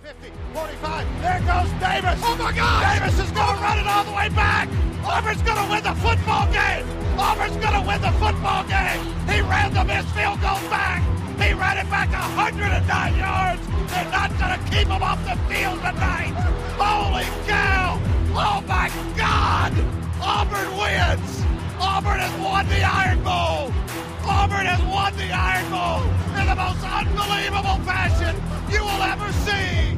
50, 45, there goes Davis. Oh my God! Davis is going to run it all the way back. Auburn's going to win the football game. Auburn's going to win the football game. He ran the missed field goal back. He ran it back 109 yards. They're not going to keep him off the field tonight. Holy cow! Oh my God! Auburn wins. Auburn has won the Iron Bowl. Auburn has won the Iron Bowl in the most unbelievable fashion you will ever see.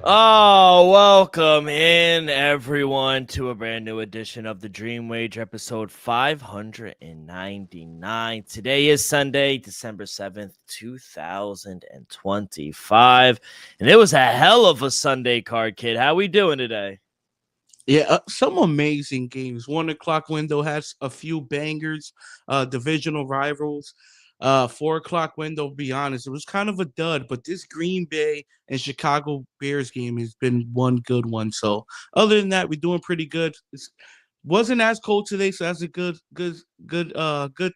Oh, welcome in, everyone, to a brand new edition of the Dream Wage, episode 599. Today is Sunday, December 7th, 2025, and it was a hell of a Sunday card, kid. How we doing today? Yeah, some amazing games. 1 o'clock window has a few bangers, divisional rivals. 4 o'clock window, to be honest, it was kind of a dud, but this Green Bay and Chicago Bears game has been one good one. So other than that, we're doing pretty good. It wasn't as cold today, so that's a good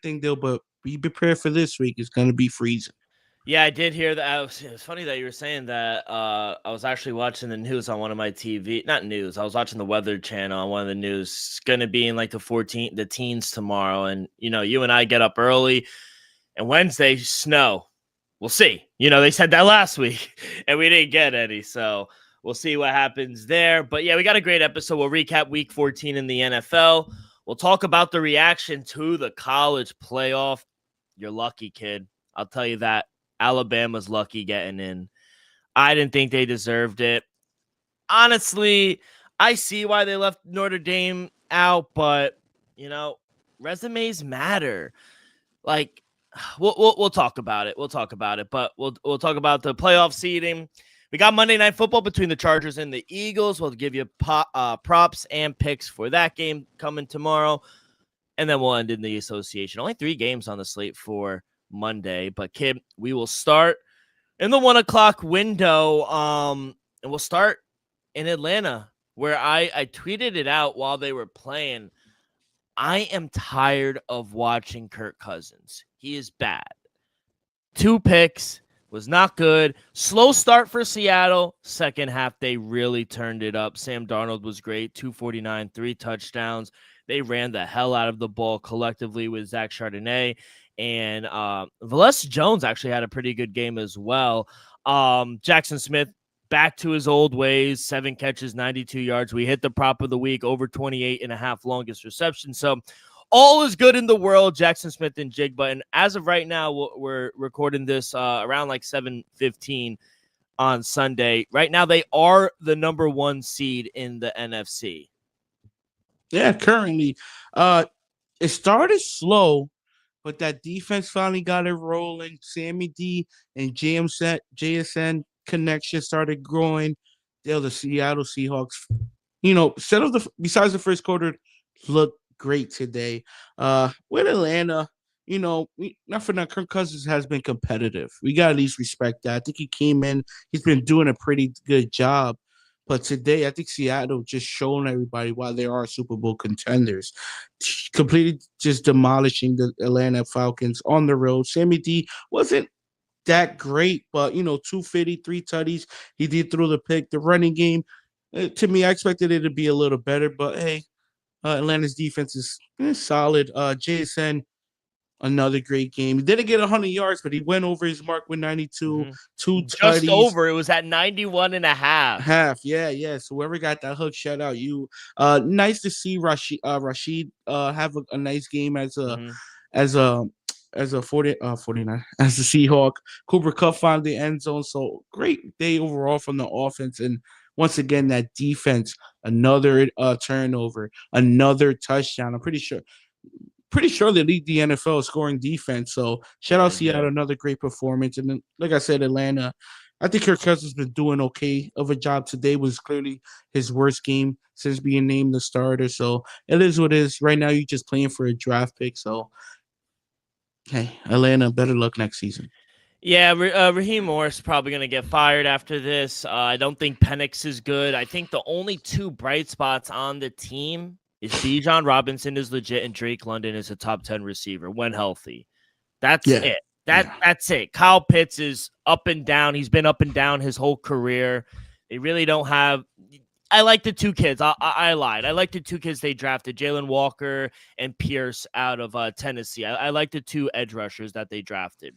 thing, though. But be prepared for this week. It's going to be freezing. Yeah, I did hear that. It was funny that you were saying that. I was actually watching the news on one of my TV, not news. I was watching the Weather Channel on one of the news. It's going to be in like the teens tomorrow. And, you and I get up early, and Wednesday, snow. We'll see. They said that last week, and we didn't get any. So we'll see what happens there. But, yeah, we got a great episode. We'll recap Week 14 in the NFL. We'll talk about the reaction to the college playoff. You're lucky, kid. I'll tell you that. Alabama's lucky getting in. I didn't think they deserved it. Honestly, I see why they left Notre Dame out, but, resumes matter. Like, we'll talk about it. We'll talk about it, but we'll talk about the playoff seeding. We got Monday Night Football between the Chargers and the Eagles. We'll give you props and picks for that game coming tomorrow, and then we'll end in the association. Only 3 games on the slate for Monday, but kid, we will start in the 1 o'clock window, and we'll start in Atlanta, where I tweeted it out while they were playing. I am tired of watching Kirk Cousins. He is bad. 2 picks, was not good. Slow start for Seattle. Second half, they really turned it up. Sam Darnold was great. 249, 3 touchdowns. They ran the hell out of the ball collectively with Zach Charbonnet. And Velus Jones actually had a pretty good game as well. Jackson Smith back to his old ways, 7 catches, 92 yards. We hit the prop of the week, over 28.5 longest reception. So all is good in the world, Jackson Smith and Jigba. And as of right now, we're recording this around like 7:15 on Sunday. Right now, they are the number 1 seed in the NFC. Yeah, currently. It started slow, but that defense finally got it rolling. Sammy D and JSN connection started growing. They're the Seattle Seahawks. Besides the first quarter, looked great today. With Atlanta, not for nothing, Kirk Cousins has been competitive. We got to at least respect that. I think he came in. He's been doing a pretty good job. But today, I think Seattle just showing everybody why they are Super Bowl contenders. Completely just demolishing the Atlanta Falcons on the road. Sammy D wasn't that great, but, 250, 3 tutties. He did throw the pick. The running game, to me, I expected it to be a little better. But, hey, Atlanta's defense is solid. JSN, another great game. He didn't get 100 yards, but he went over his mark with 92, 2 tutties. Just over. It was at 91.5. Yeah. So whoever got that hook, shout out you. Nice to see Rashid have a nice game as a 49 as a Seahawk. Cooper Kupp found the end zone. So great day overall from the offense. And once again, that defense, another turnover, another touchdown. I'm pretty sure they lead the NFL scoring defense. So shout out Seattle, another great performance. And then, like I said, Atlanta, I think Kirk Cousins has been doing okay of a job. Today was clearly his worst game since being named the starter. So it is what it is. Right now, you're just playing for a draft pick. So, hey, Atlanta, better luck next season. Yeah, Raheem Morris is probably going to get fired after this. I don't think Penix is good. I think the only 2 bright spots on the team is Bijan Robinson is legit and Drake London is a top 10 receiver when healthy. That's it. That's it. Kyle Pitts is up and down. He's been up and down his whole career. They really don't have. I like the two kids. I lied. I like the two kids they drafted, Jalen Walker and Pierce out of Tennessee. I like the two edge rushers that they drafted.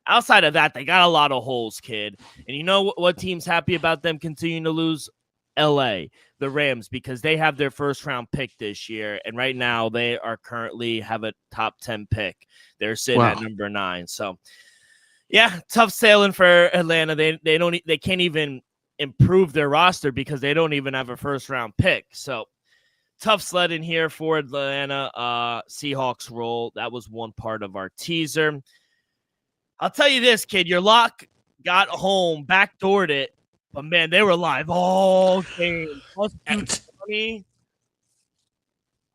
Outside of that, they got a lot of holes, kid. And you know what team's happy about them continuing to lose? LA, the Rams, because they have their first round pick this year. And right now they are currently have a top 10 pick. They're sitting at number 9. So yeah, tough sailing for Atlanta. They can't even improve their roster because they don't even have a first round pick. So tough sledding here for Atlanta. Seahawks roll. That was one part of our teaser. I'll tell you this, kid. Your lock got home, backdoored it, but man, they were live all game. Plus 220.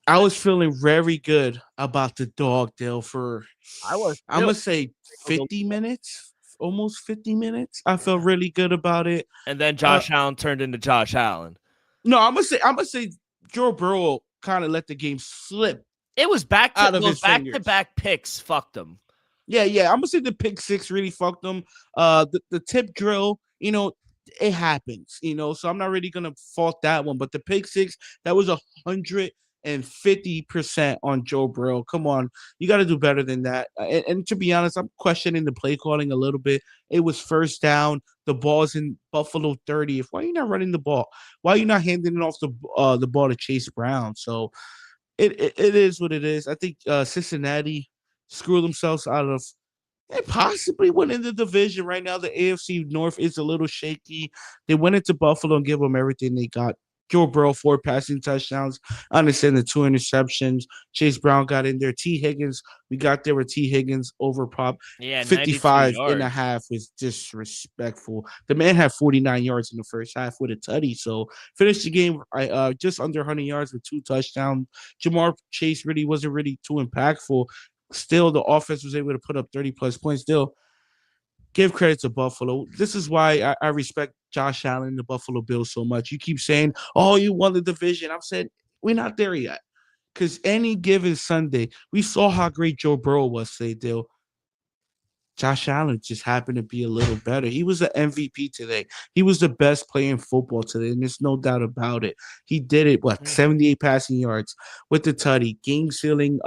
I was feeling very good about the dog deal for, I'm going to say 50 minutes, almost 50 minutes. I felt really good about it. And then Josh Allen turned into Josh Allen. No, I'm going to say Joe Burrow kind of let the game slip. It was back-to-back picks fucked them. Yeah. I'm going to say the pick 6 really fucked them. The tip drill, it happens, so I'm not really going to fault that one. But the pick 6, that was 150% on Joe Burrow. Come on, you got to do better than that. And to be honest, I'm questioning the play calling a little bit. It was first down. The ball's in Buffalo 30th. Why are you not running the ball? Why are you not handing it off the ball to Chase Brown? So it is what it is. I think Cincinnati screwed themselves out of possibly winning the division. Right now, the AFC North is a little shaky. They went into Buffalo and gave them everything they got. Joe Burrow, 4 passing touchdowns. I understand the 2 interceptions. Chase Brown got in there. T. Higgins, we got there with T. Higgins over prop. Yeah, 55 and a half was disrespectful. The man had 49 yards in the first half with a tutty. So finished the game just under 100 yards with 2 touchdowns. Jamar Chase really wasn't too impactful. Still, the offense was able to put up 30-plus points. Still, give credit to Buffalo. This is why I respect Josh Allen and the Buffalo Bills so much. You keep saying, oh, you won the division. I've said, we're not there yet. Because any given Sunday, we saw how great Joe Burrow was today, Dill. Josh Allen just happened to be a little better. He was the MVP today. He was the best player in football today, and there's no doubt about it. He did it, 78 passing yards with the tutty, game-sealing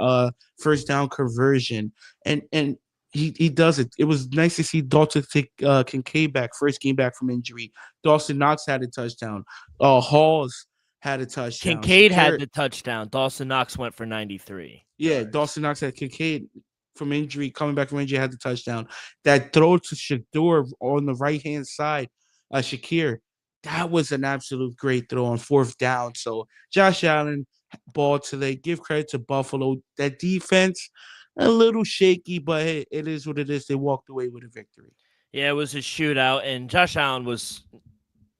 first down conversion, and he does it. It was nice to see Dalton take Kincaid back, first game back from injury. Dawson Knox had a touchdown. Halls had a touchdown. Kincaid had the touchdown. Dawson Knox went for 93. Yeah, Dawson Knox had Kincaid from injury, coming back from injury, had the touchdown. That throw to Shador on the right-hand side, Shakir, that was an absolute great throw on 4th down. So Josh Allen ball today. Give credit to Buffalo. That defense, a little shaky, but hey, it is what it is. They walked away with a victory. Yeah, it was a shootout, and Josh Allen was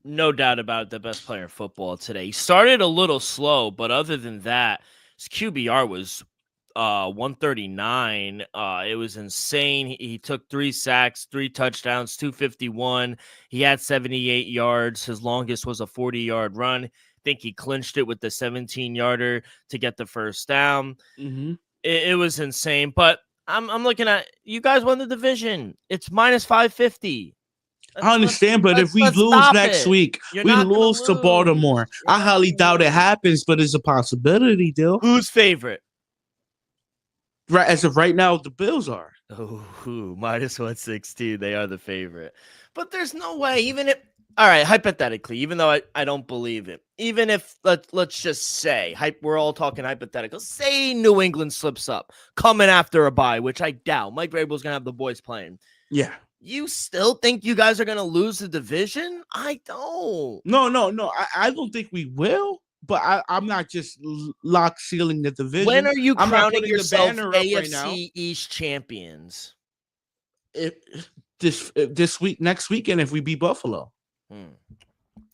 no doubt about it, the best player in football today. He started a little slow, but other than that, his QBR was 139. It was insane. He took 3 sacks, 3 touchdowns, 251. He had 78 yards. His longest was a 40-yard run. I think he clinched it with the 17-yarder to get the first down. Mm-hmm. It was insane. But I'm looking at, you guys won the division. It's minus 550. I understand, but if we lose next week, we lose to Baltimore. I highly doubt it happens, but it's a possibility, Dill. Who's favorite? Right, as of right now, the Bills are. Oh, minus 116. They are the favorite. But there's no way, even if, all right, hypothetically, even though I don't believe it, even if, let's just say, we're all talking hypothetical, say New England slips up, coming after a bye, which I doubt. Mike Vrabel's going to have the boys playing. Yeah. You still think you guys are going to lose the division? I don't. No. I don't think we will. But I'm not just lock sealing the division. When are you crowning yourself AFC East champions? This week, next weekend, if we beat Buffalo.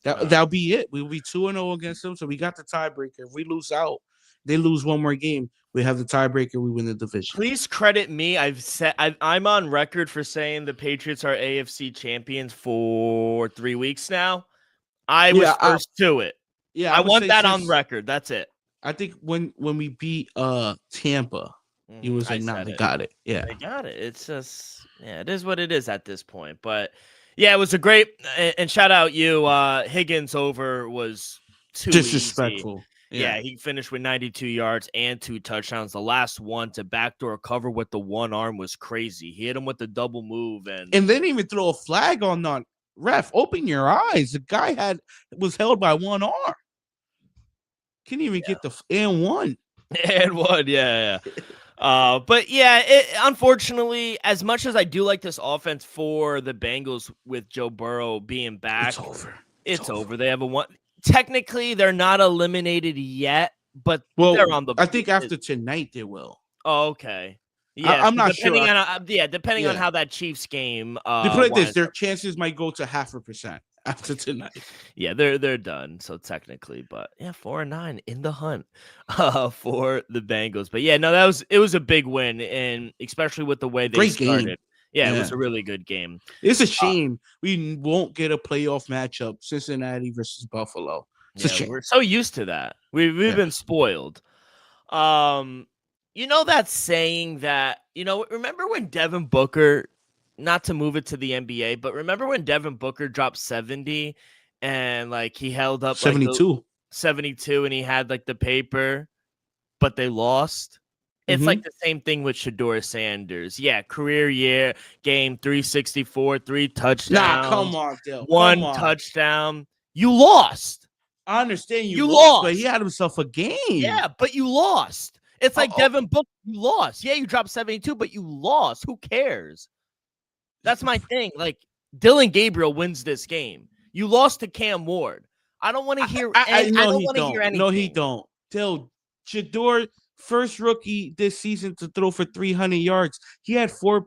That'll be it. We'll be 2-0 against them. So we got the tiebreaker. If we lose out, they lose one more game. We have the tiebreaker. We win the division. Please credit me. I'm on record for saying the Patriots are AFC champions for 3 weeks now. I was first to it. Yeah, I want that on record. That's it. I think when we beat Tampa, he was like, "Nah, they got it." Yeah, they got it. It's just, it is what it is at this point. But Yeah, it was a great and shout out you. Higgins over was too Disrespectful. easy. Yeah, he finished with 92 yards and 2 touchdowns. The last one to backdoor cover with the one arm was crazy. He hit him with the double move and they didn't even throw a flag on the ref. Open your eyes. The guy was held by one arm. Couldn't even get the and one. And one, yeah. But yeah, unfortunately, as much as I do like this offense for the Bengals with Joe Burrow being back, it's over. They have a one. Technically, they're not eliminated yet, but well, they're on the. I think after tonight they will. Oh, okay. Yeah, I'm not sure. Depending on how that Chiefs game. They put it this: their chances might go to 0.5% after tonight. Yeah, they're done. So technically, but yeah, 4-9 in the hunt for the Bengals. But yeah, no, it was a big win, and especially with the way they started. Game. Yeah, it was a really good game. It's a shame we won't get a playoff matchup: Cincinnati versus Buffalo. It's a shame. We're so used to that. We've been spoiled. You know that saying that, remember when Devin Booker, not to move it to the NBA, but remember when Devin Booker dropped 70 and like he held up 72. 72 and he had like the paper, but they lost? It's like the same thing with Shedeur Sanders. Yeah, career year, game 364, 3 touchdowns. Nah, come on, Dale. One touchdown. You lost. I understand you lost, but he had himself a game. Yeah, but you lost. It's like Devin Booker, you lost. Yeah, you dropped 72, but you lost. Who cares? That's my thing. Like, Dylan Gabriel wins this game. You lost to Cam Ward. I don't want to hear I don't want to hear anything. No, he don't. Till Shedeur, first rookie this season to throw for 300 yards. He had 4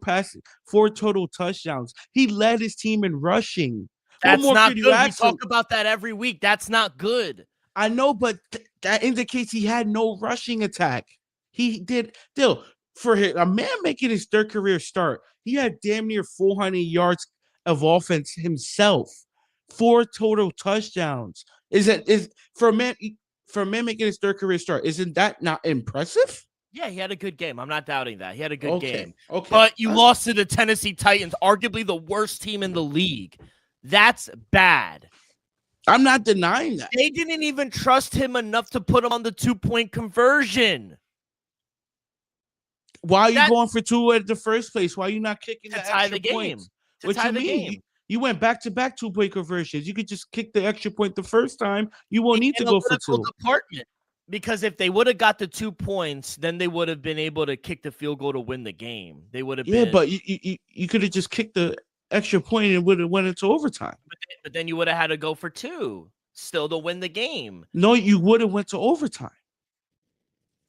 total touchdowns. He led his team in rushing. That's not good. We talk about that every week. That's not good. I know, but that indicates he had no rushing attack. He did still for a man making his 3rd career start. He had damn near 400 yards of offense himself. 4 total touchdowns. Is for a man making his 3rd career start? Isn't that not impressive? Yeah, he had a good game. I'm not doubting that. He had a good game. Okay, but you lost to the Tennessee Titans, arguably the worst team in the league. That's bad. I'm not denying that. They didn't even trust him enough to put him on the 2-point conversion. Why are you going for 2 at the first place? Why are you not kicking to the tie extra the game? points? To tie the game. You went back-to-back 2-point conversions. You could just kick the extra point the first time. You won't need to go for 2. Department. Because if they would have got the 2 points, then they would have been able to kick the field goal to win the game. They would have been. Yeah, but you could have just kicked the extra point and would have went into overtime. But then you would have had to go for 2 still to win the game. No, you would have went to overtime.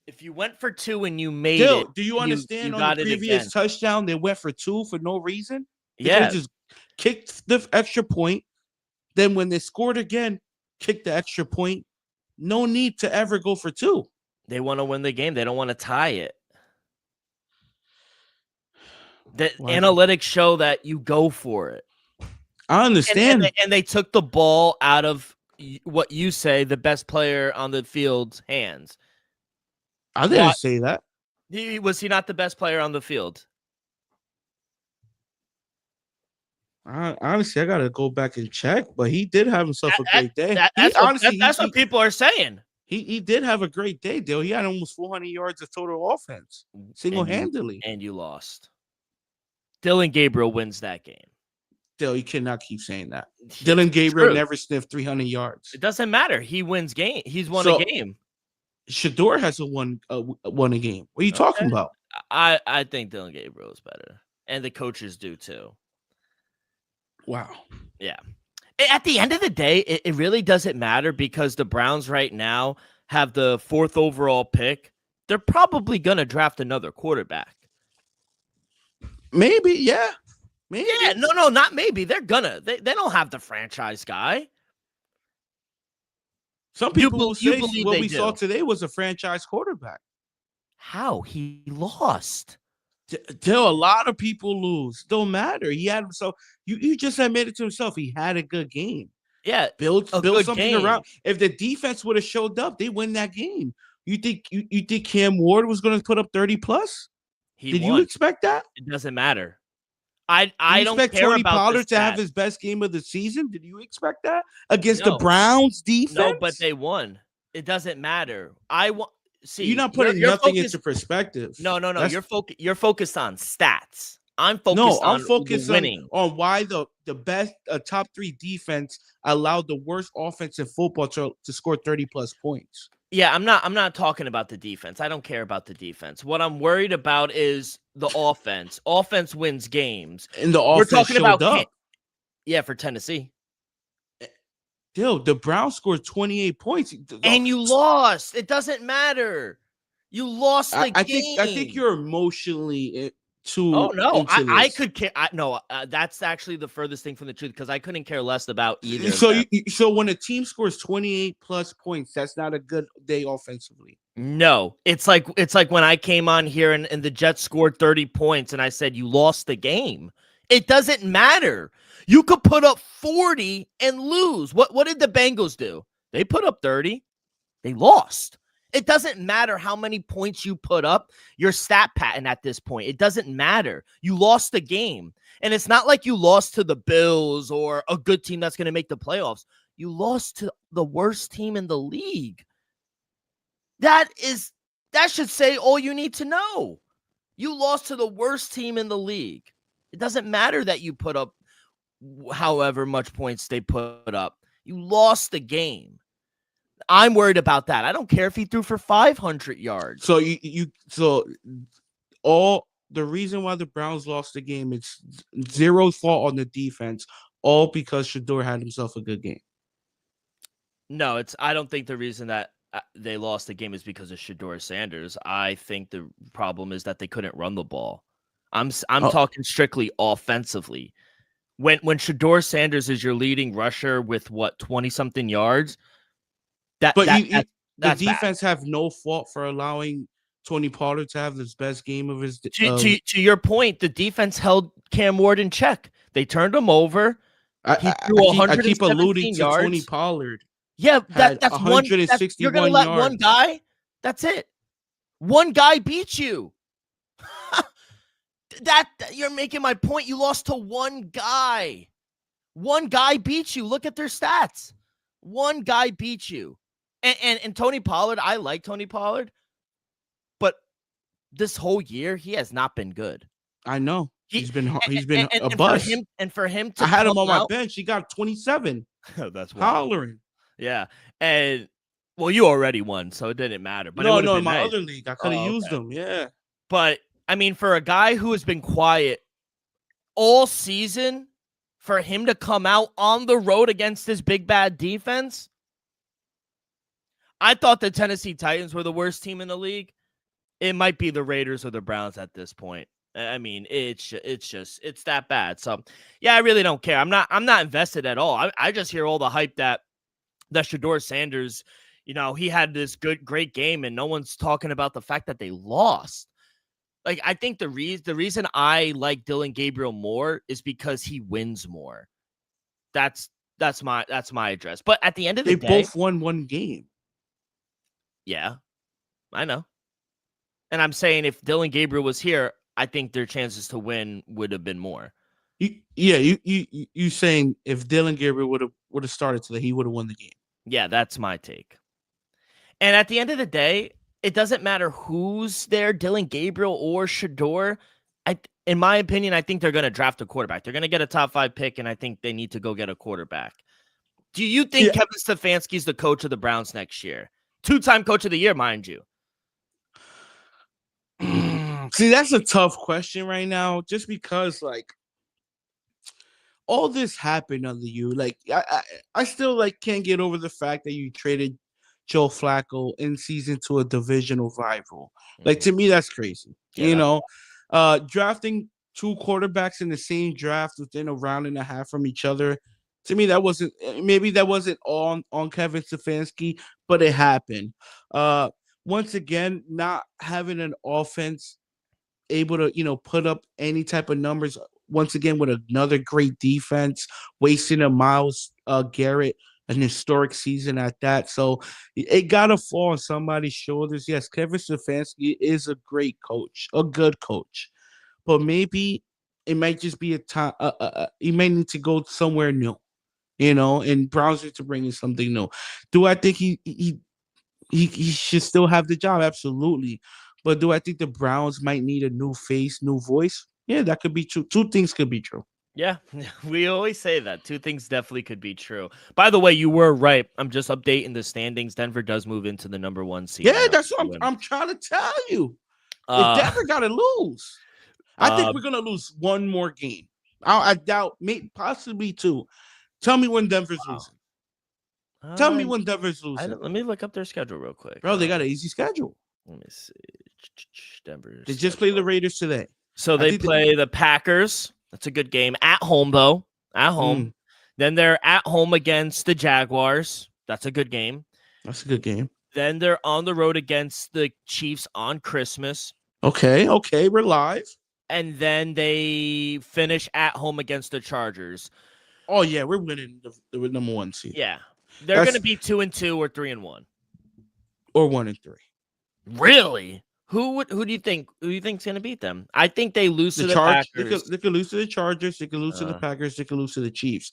If you went for 2 and you made it, do you understand? On the previous touchdown, they went for 2 for no reason. They just kicked the extra point. Then when they scored again, kicked the extra point. No need to ever go for 2. They want to win the game. They don't want to tie it. The analytics show that you go for it. I understand. And they took the ball out of what you say the best player on the field's hands. I didn't say that. Was he not the best player on the field? Honestly, I gotta go back and check, but he did have himself a great day. That's what people are saying. He did have a great day, Dale. He had almost 400 yards of total offense, single-handedly. And you lost. Dylan Gabriel wins that game. Dale, you cannot keep saying that. Dylan Gabriel never sniffed 300 yards. It doesn't matter. He wins game. He's won a game. Shedeur hasn't won a game. What are you talking about? I think Dylan Gabriel is better, and the coaches do too. Wow. Yeah. At the end of the day, it really doesn't matter because the Browns right now have the 4th overall pick. They're probably gonna draft another quarterback. Maybe, yeah. Maybe. Yeah, no, not maybe. They're gonna. They don't have the franchise guy. Some people will say what we saw today was a franchise quarterback. How? He lost. Till a lot of people lose. Don't matter. He had himself. You just admitted to himself he had a good game. Yeah, build something around. If the defense would have showed up, they win that game. You think Cam Ward was going to put up 30 plus? Did you expect that? It doesn't matter. I You don't expect care Tony about Pollard to have stats. his best game of the season? Did you expect that against the No, Browns defense? no, but they won. It doesn't matter. I want You're see not putting you're nothing focused. into perspective. No, no, no. That's You're focused on stats. I'm no. focused I'm on the focused winning. on why the best top 3 defense allowed the worst offense in football to score 30+ points. Yeah, I'm not talking about the defense. I don't care about the defense. What I'm worried about is the offense. Offense wins games. And the We're offense talking about showed up. yeah, for Tennessee. Dude, the Browns scored 28 points. And you lost. It doesn't matter. You lost the game. I think you're emotionally Oh too no, into I this. could care. No, that's actually the furthest thing from the truth because I couldn't care less about either. So of them. so when a team scores 28+ points, that's not a good day offensively. No, it's like when I came on here and the Jets scored 30 points and I said you lost the game. It doesn't matter. You could put up 40 and lose. What did the Bengals do? They put up 30. They lost. It doesn't matter how many points you put up. Your stat pattern at this point. It doesn't matter. You lost the game. And it's not like you lost to the Bills or a good team that's going to make the playoffs. You lost to the worst team in the league. That should say all you need to know. You lost to the worst team in the league. It doesn't matter that you put up however much points they put up. You lost the game. I'm worried about that. I don't care if he threw for 500 yards. So so all the reason why the Browns lost the game, it's zero fault on the defense, all because Shador had himself a good game. No, I don't think the reason that they lost the game is because of Shador Sanders. I think the problem is that they couldn't run the ball. I'm talking strictly offensively. When Shador Sanders is your leading rusher with 20-something yards, the that's defense bad. have no fault for allowing Tony Pollard to have his best game of his. To your point, the defense held Cam Ward in check. They turned him over. He threw I keep alluding to yards. Tony Pollard. Yeah, that's 161 you're gonna let yards. one guy. That's it. One guy beat you. that you're making my point. You lost to one guy. One guy beat you. Look at their stats. One guy beat you. And Tony Pollard, I like Tony Pollard, but this whole year he has not been good. I know. He's been a bust. For him to I had him on my bench. He got 27. That's wild. Hollering. Yeah. And well, you already won, so it didn't matter. But no, in my other league, I could have used them. Yeah. But I mean, for a guy who has been quiet all season, for him to come out on the road against this big bad defense, I thought the Tennessee Titans were the worst team in the league. It might be the Raiders or the Browns at this point. I mean, it's that bad. So yeah, I really don't care. I'm not invested at all. I just hear all the hype that Shador Sanders, he had this great game, and no one's talking about the fact that they lost. Like, I think the reason I like Dylan Gabriel more is because he wins more. That's my address. But at the end of the day, they both won one game. Yeah, I know. And I'm saying if Dylan Gabriel was here, I think their chances to win would have been more. You saying if Dylan Gabriel would have started today, he would have won the game. Yeah, that's my take. And at the end of the day, it doesn't matter who's there, Dylan Gabriel or Shador. In my opinion, I think they're going to draft a quarterback. They're going to get a top 5 pick, and I think they need to go get a quarterback. Do you think Kevin Stefanski's the coach of the Browns next year? 2-time coach of the year, mind you. See, that's a tough question right now, just because all this happened under you. I still can't get over the fact that you traded Joe Flacco in season to a divisional rival. To me, that's crazy. Yeah, Drafting 2 quarterbacks in the same draft within a round and a half from each other. To me, that wasn't on Kevin Stefanski, but it happened. Once again, not having an offense able to, put up any type of numbers. Once again, with another great defense, wasting a Myles Garrett, an historic season at that. So it got to fall on somebody's shoulders. Yes, Kevin Stefanski is a great coach, a good coach, but maybe it might just be a time. He may need to go somewhere new, you know. And Browns need to bring in something new. Do I think he should still have the job? Absolutely. But do I think the Browns might need a new face, new voice? Yeah, that could be true. Two things could be true. Yeah, we always say that. Two things definitely could be true. By the way, you were right. I'm just updating the standings. Denver does move into the number 1 seed. Yeah, now. that's what I'm trying to tell you. If Uh, Denver got to lose, I think uh, we're gonna lose one more game. I doubt, maybe possibly two. Tell me when Denver's wow. losing. Tell me Uh, when Denver's losing. let me look up their schedule real quick. Bro, they got an easy schedule. Let me see. Denver's They just played the Raiders today. So they play the Packers. That's a good game. At home, though. At home. Then they're at home against the Jaguars. That's a good game. That's a good game. Then they're on the road against the Chiefs on Christmas. Okay, we're live. And then they finish at home against the Chargers. Oh, yeah, we're winning the number 1 seed. Yeah. They're going to be 2-2 or 3-1. Or 1-3. Really? Who do you think? Who do you think's going to beat them? I think they lose to the Packers. They could lose to the Chargers. They could lose to the Packers. They could lose to the Chiefs.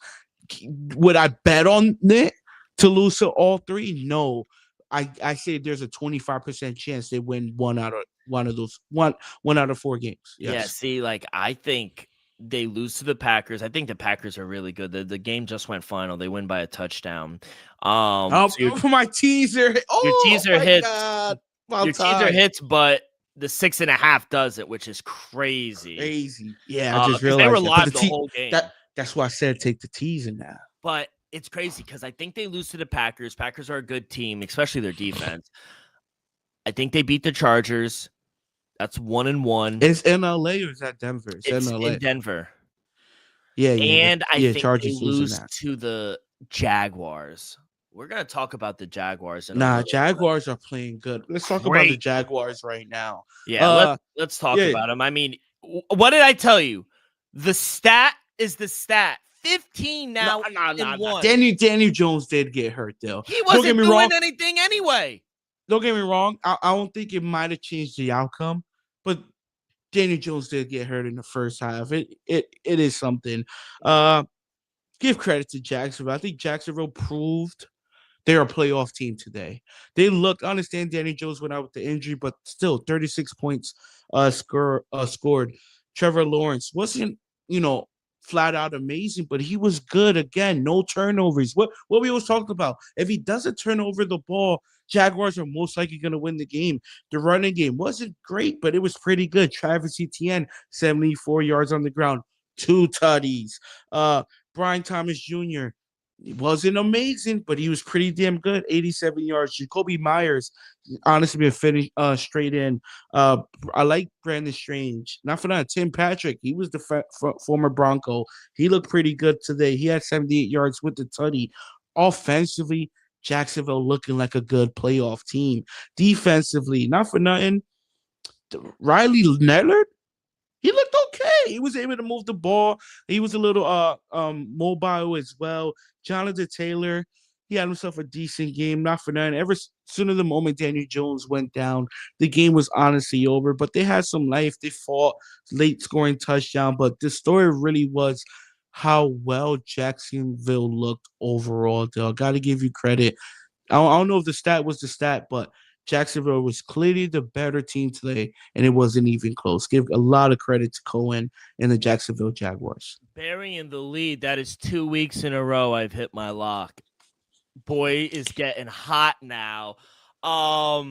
Would I bet on it to lose to all three? No. I say there's a 25% chance they win one out of 4 games. Yes. Yeah, see, like I think they lose to the Packers. I think the Packers are really good. The game just went final. They win by a touchdown. For my teaser. Oh, your teaser hits. God. Your teaser hits, but the 6.5 does it, which is crazy. Crazy. Yeah, I just realized they were live the whole game. That's why I said take the teaser now. But it's crazy because I think they lose to the Packers. Packers are a good team, especially their defense. I think they beat the Chargers. That's 1-1. It's in LA or is that Denver? It's in LA. in Denver. Yeah. And I think Chargers they lose to the Jaguars. We're going to talk about the Jaguars. Jaguars are playing good. Let's talk about the Jaguars right now. Yeah, let's talk about them. I mean, what did I tell you? The stat is the stat. 15 now. No. Daniel Jones did get hurt, though. He wasn't doing anything anyway. Don't get me wrong. I don't think it might have changed the outcome, but Daniel Jones did get hurt in the first half. It is something. Give credit to Jacksonville. I think Jacksonville proved they're a playoff team today. They looked. I understand Danny Jones went out with the injury, but still 36 points scored. Trevor Lawrence wasn't, flat out amazing, but he was good. Again, no turnovers. What we always talked about. If he doesn't turn over the ball, Jaguars are most likely going to win the game. The running game wasn't great, but it was pretty good. Travis Etienne, 74 yards on the ground, 2 tutties. Brian Thomas Jr., he wasn't amazing, but he was pretty damn good. 87 yards. Jacoby Myers, honestly, been finished straight in. I like Brandon Strange. Not for that. Tim Patrick, he was the former Bronco. He looked pretty good today. He had 78 yards with the tutty. Offensively, Jacksonville looking like a good playoff team. Defensively, not for nothing, Riley Leonard, he looked okay. He was able to move the ball. He was a little mobile as well. Jonathan Taylor, he had himself a decent game. Not for nothing. Ever sooner the moment Daniel Jones went down, the game was honestly over. But they had some life. They fought, late scoring touchdown. But the story really was how well Jacksonville looked overall, though. Got to give you credit. I don't know if the stat was the stat, but Jacksonville was clearly the better team today, and it wasn't even close. Give a lot of credit to Cohen and the Jacksonville Jaguars. Burying the lead. That is 2 weeks in a row I've hit my lock. Boy is getting hot now. I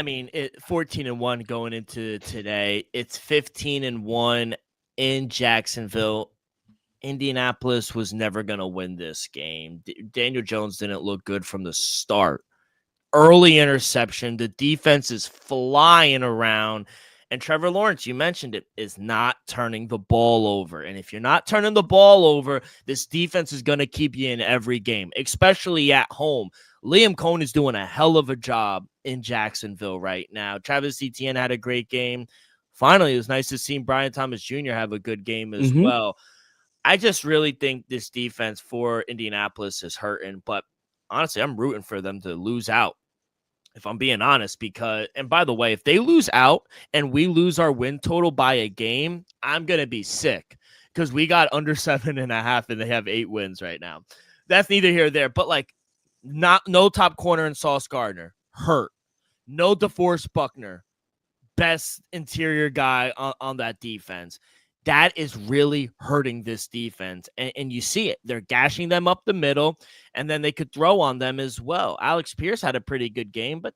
mean, 14-1 going into today. It's 15-1 in Jacksonville. Indianapolis was never going to win this game. Daniel Jones didn't look good from the start. Early interception. The defense is flying around. And Trevor Lawrence, you mentioned it, is not turning the ball over. And if you're not turning the ball over, this defense is going to keep you in every game, especially at home. Liam Cohen is doing a hell of a job in Jacksonville right now. Travis Etienne had a great game. Finally, it was nice to see Brian Thomas Jr. have a good game as well. I just really think this defense for Indianapolis is hurting. But honestly, I'm rooting for them to lose out. if I'm being honest, because, and by the way, if they lose out and we lose our win total by a game, I'm going to be sick because we got under 7.5 and they have 8 wins right now. That's neither here nor there, but like no top corner in Sauce Gardner, hurt. No DeForest Buckner, best interior guy on that defense. That is really hurting this defense. And you see it. They're gashing them up the middle, and then they could throw on them as well. Alex Pierce had a pretty good game, but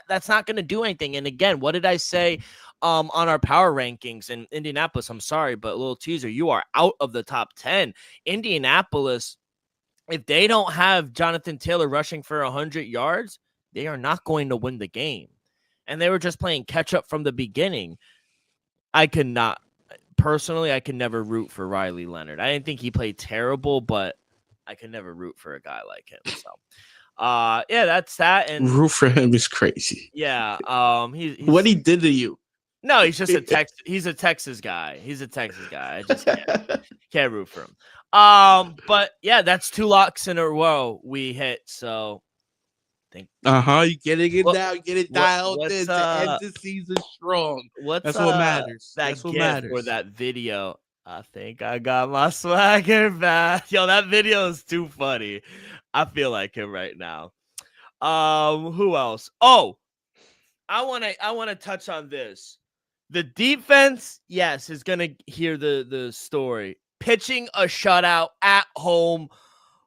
that's not going to do anything. And again, what did I say on our power rankings in Indianapolis? I'm sorry, but a little teaser. You are out of the top 10. Indianapolis, if they don't have Jonathan Taylor rushing for 100 yards, they are not going to win the game. And they were just playing catch up from the beginning. I could never root for Riley Leonard. I didn't think he played terrible, but I could never root for a guy like him. So, yeah, that's that. And root for him is crazy. Yeah, he's what he did to you. No, he's just he's a Texas guy. He's a Texas guy. I just can't root for him. But yeah, that's 2 locks in a row we hit. So you getting it now, get it dialed in to end the season strong. That's what matters. That's what matters. For that video, I think I got my swagger back. Yo, that video is too funny. I feel like him right now. Who else? Oh, I want to touch on this. The defense, yes, is gonna hear the story. Pitching a shutout at home.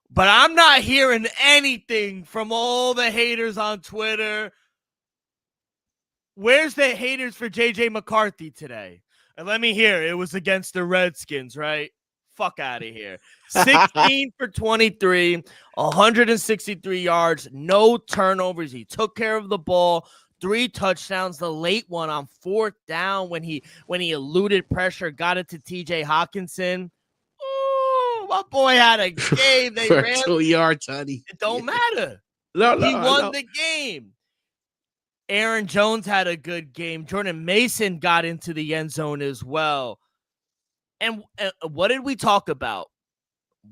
But I'm not hearing anything from all the haters on Twitter. Where's the haters for J.J. McCarthy today? And let me hear, it was against the Redskins, right? Fuck out of here. 16 for 23, 163 yards, no turnovers. He took care of the ball, 3 touchdowns. The late one on 4th down when he eluded pressure, got it to T.J. Hawkinson. My boy had a game. They for ran 2-yard tutty. It don't matter. No, he won the game. Aaron Jones had a good game. Jordan Mason got into the end zone as well. And what did we talk about?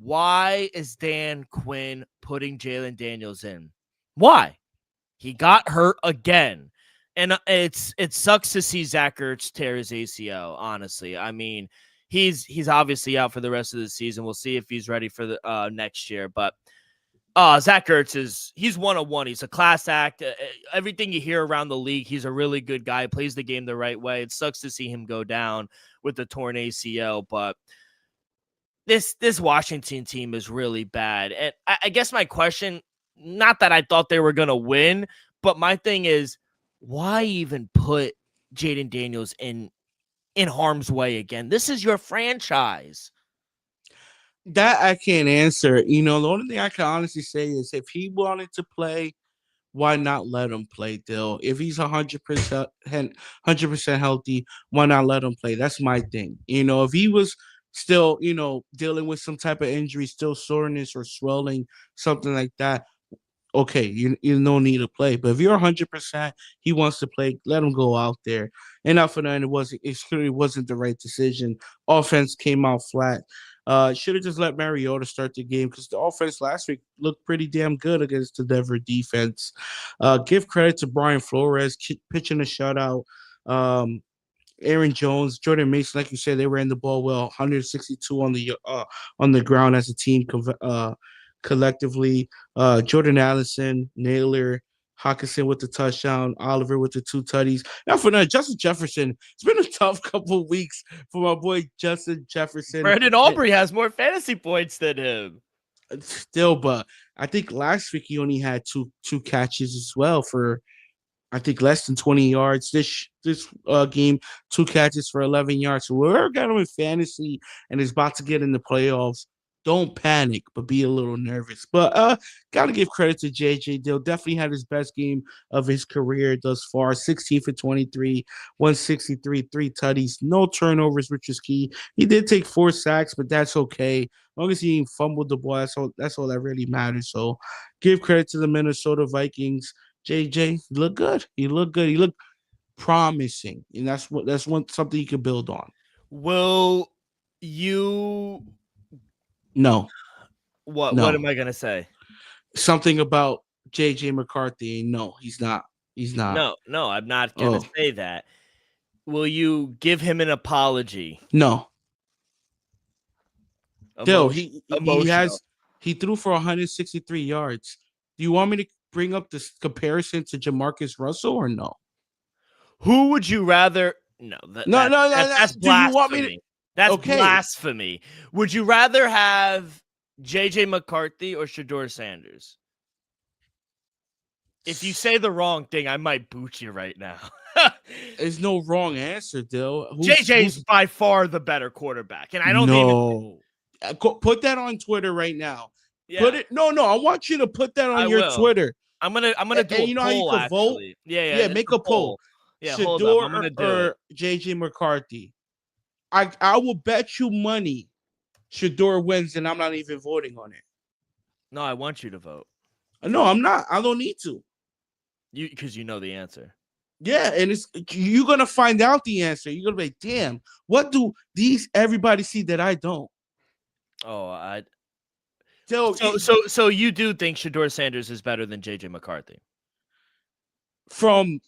Why is Dan Quinn putting Jalen Daniels in? Why? He got hurt again. And it sucks to see Zach Ertz tear his ACL, honestly. I mean, he's obviously out for the rest of the season. We'll see if he's ready for the next year. But Zach Ertz he's 101. He's a class act. Everything you hear around the league, he's a really good guy. Plays the game the right way. It sucks to see him go down with the torn ACL, but this Washington team is really bad. And I guess my question, not that I thought they were gonna win, but my thing is, why even put Jaden Daniels in harm's way again? This is your franchise. That I can't answer. The only thing I can honestly say is if he wanted to play, why not let him play, Dill? If he's 100% healthy, why not let him play? That's my thing. If he was still, dealing with some type of injury, still soreness or swelling, something like that, okay, you no need to play. But if you're 100%, he wants to play, let him go out there. And not for nothing, it clearly wasn't the right decision. Offense came out flat. Should have just let Mariota start the game because the offense last week looked pretty damn good against the Denver defense. Give credit to Brian Flores pitching a shutout. Aaron Jones, Jordan Mason, like you said, they ran the ball well. 162 on the ground as a team collectively. Jordan Allison, Naylor, Hawkinson with the touchdown, Oliver with the 2 tutties. Now for now, Justin Jefferson, it's been a tough couple of weeks for my boy Justin Jefferson. Brandon Aubrey has more fantasy points than him. Still, but I think last week he only had two catches as well for, I think, less than 20 yards. This game, 2 catches for 11 yards. So whoever got him in fantasy and is about to get in the playoffs, don't panic, but be a little nervous. But got to give credit to JJ Dill. Definitely had his best game of his career thus far. 16 for 23, 163, 3 tutties, no turnovers, which is key. He did take 4 sacks, but that's okay. As long as he fumbled the ball, that's all that really matters. So give credit to the Minnesota Vikings. JJ, he looked good. He looked good. He looked promising, and that's something you can build on. Will you? No. What am I gonna say? Something about JJ McCarthy. No, he's not. He's not. No, I'm not gonna say that. Will you give him an apology? No. Still, Emotional. he threw for 163 yards. Do you want me to bring up this comparison to Jamarcus Russell or no? Who would you rather? No, No. that's Do blasphemy. you want me to? That's Okay. blasphemy. Would you rather have JJ McCarthy or Shedeur Sanders? If you say the wrong thing, I might boot you right now. There's no wrong answer, Dill. JJ's by far the better quarterback, and I don't even put that on Twitter right now. Yeah. Put it. No. I want you to put that on your Twitter. I'm gonna do a poll. How you can vote? Yeah. Make a poll. Yeah, Shedeur or JJ McCarthy. I will bet you money Shedeur wins, and I'm not even voting on it. No, I want you to vote. No, I'm not. I don't need to. Because you know the answer. Yeah, and you're gonna find out the answer. You're gonna be like, damn, what do everybody see that I don't? Oh, So you do think Shedeur Sanders is better than JJ McCarthy? From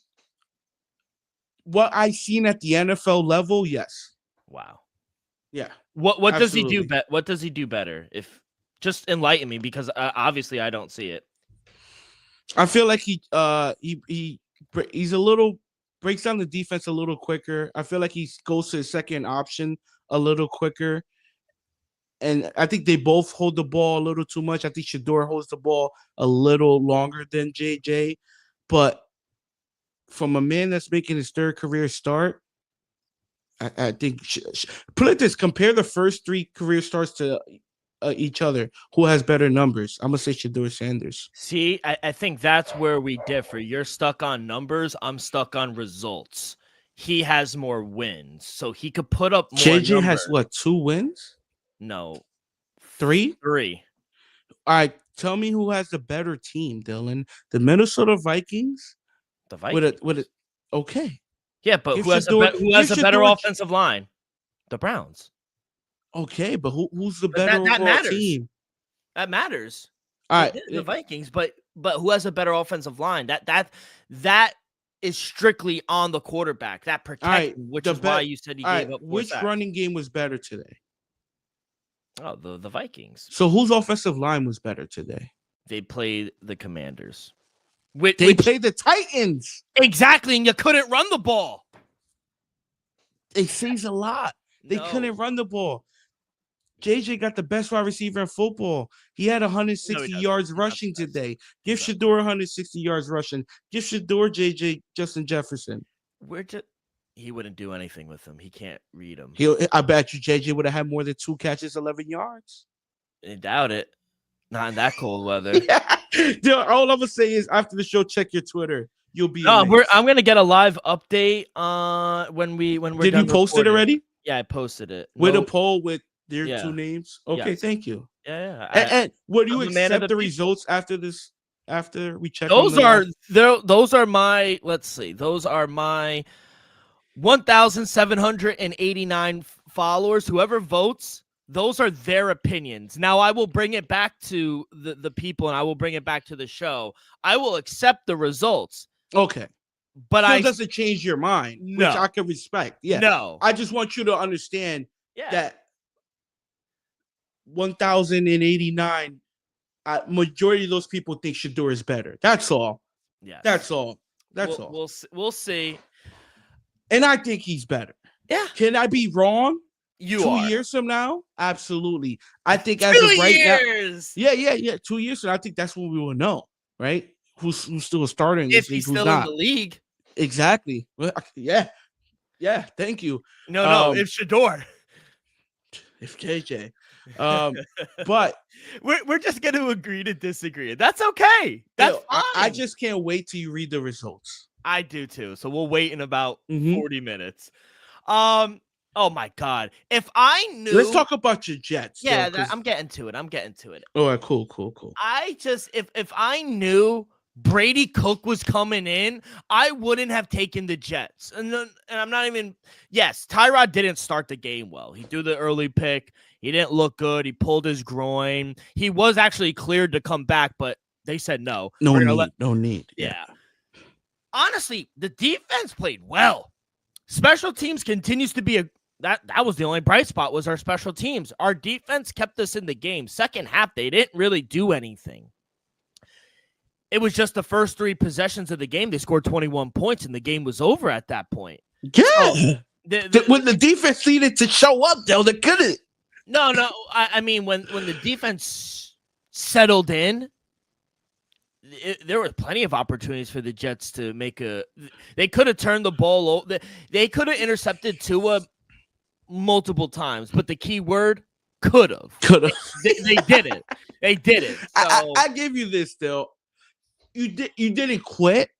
what I've seen at the NFL level, yes. Wow. Yeah. What does he do? What does he do better? If just enlighten me, because obviously I don't see it. I feel like he's a little breaks down the defense a little quicker. I feel like he goes to his second option a little quicker. And I think they both hold the ball a little too much. I think Shedeur holds the ball a little longer than JJ. But from a man that's making his third career start, I think put it this: compare the first three career starts to each other. Who has better numbers? I'm gonna say Shedeur Sanders. See, I think that's where we differ. You're stuck on numbers. I'm stuck on results. He has more wins, so he could put up more. JJ has what, 2 wins? No, 3. 3. All right, tell me who has the better team, Dylan. The Minnesota Vikings. The Vikings. With it. Okay. Yeah, but who has a better offensive line? The Browns. Okay, but who's the better overall team? That matters. All right, the Vikings, but who has a better offensive line? That is strictly on the quarterback. That protection, which is why you said he gave up. Which running game was better today? Oh, the Vikings. So whose offensive line was better today? They played the Commanders. They played the Titans. Exactly, and you couldn't run the ball. It says a lot. They couldn't run the ball. JJ got the best wide receiver in football. He had 160 yards rushing today. Give Shedeur 160 yards rushing. Give Shedeur JJ Justin Jefferson. He wouldn't do anything with him. He can't read him. I bet you JJ would have had more than 2 catches, 11 yards. I doubt it. Not in that cold weather. Dude, all I'm gonna say is after the show, check your Twitter. You'll be. I'm gonna get a live update when we're. Did you post it already? Yeah, I posted it with a poll with their 2 names. Okay, yes. Thank you. Yeah. And would you accept the results after this? After we check, those are my. Let's see. Those are my 1,789 followers. Whoever votes. Those are their opinions. Now, I will bring it back to the people, and I will bring it back to the show. I will accept the results. Okay. But it doesn't change your mind, which I can respect. Yeah. No. I just want you to understand that 1,089, majority of those people think Shedeur is better. That's all. Yeah. That's all. That's all. We'll see. And I think he's better. Yeah. Can I be wrong? 2 years from now? Absolutely. I think as of right now. Yeah. 2 years from now, I think that's when we will know, right? Who's still a starter in this league, who's still in the league. Exactly. Well, yeah. Thank you. No, if Shedeur. If JJ. But we're just going to agree to disagree. That's okay. That's fine. I just can't wait till you read the results. I do too. So we'll wait in about 40 minutes. Oh my God! If I knew, let's talk about your Jets. Yeah, I'm getting to it. All right, cool. If I knew Brady Cook was coming in, I wouldn't have taken the Jets. And I'm not even. Yes, Tyrod didn't start the game well. He threw the early pick. He didn't look good. He pulled his groin. He was actually cleared to come back, but They said no. No need. Yeah. Honestly, the defense played well. Special teams continues to be that was the only bright spot was our special teams. Our defense kept us in the game. Second half, they didn't really do anything. It was just the first 3 possessions of the game. They scored 21 points, and the game was over at that point. Yeah. So, when the defense needed to show up, though, they couldn't. No. I mean, when the defense settled in, there were plenty of opportunities for the Jets to make they could have turned the ball over. They could have intercepted Tua multiple times, but the key word, could have. They did it. They did it. So, I give you this, still. You didn't quit,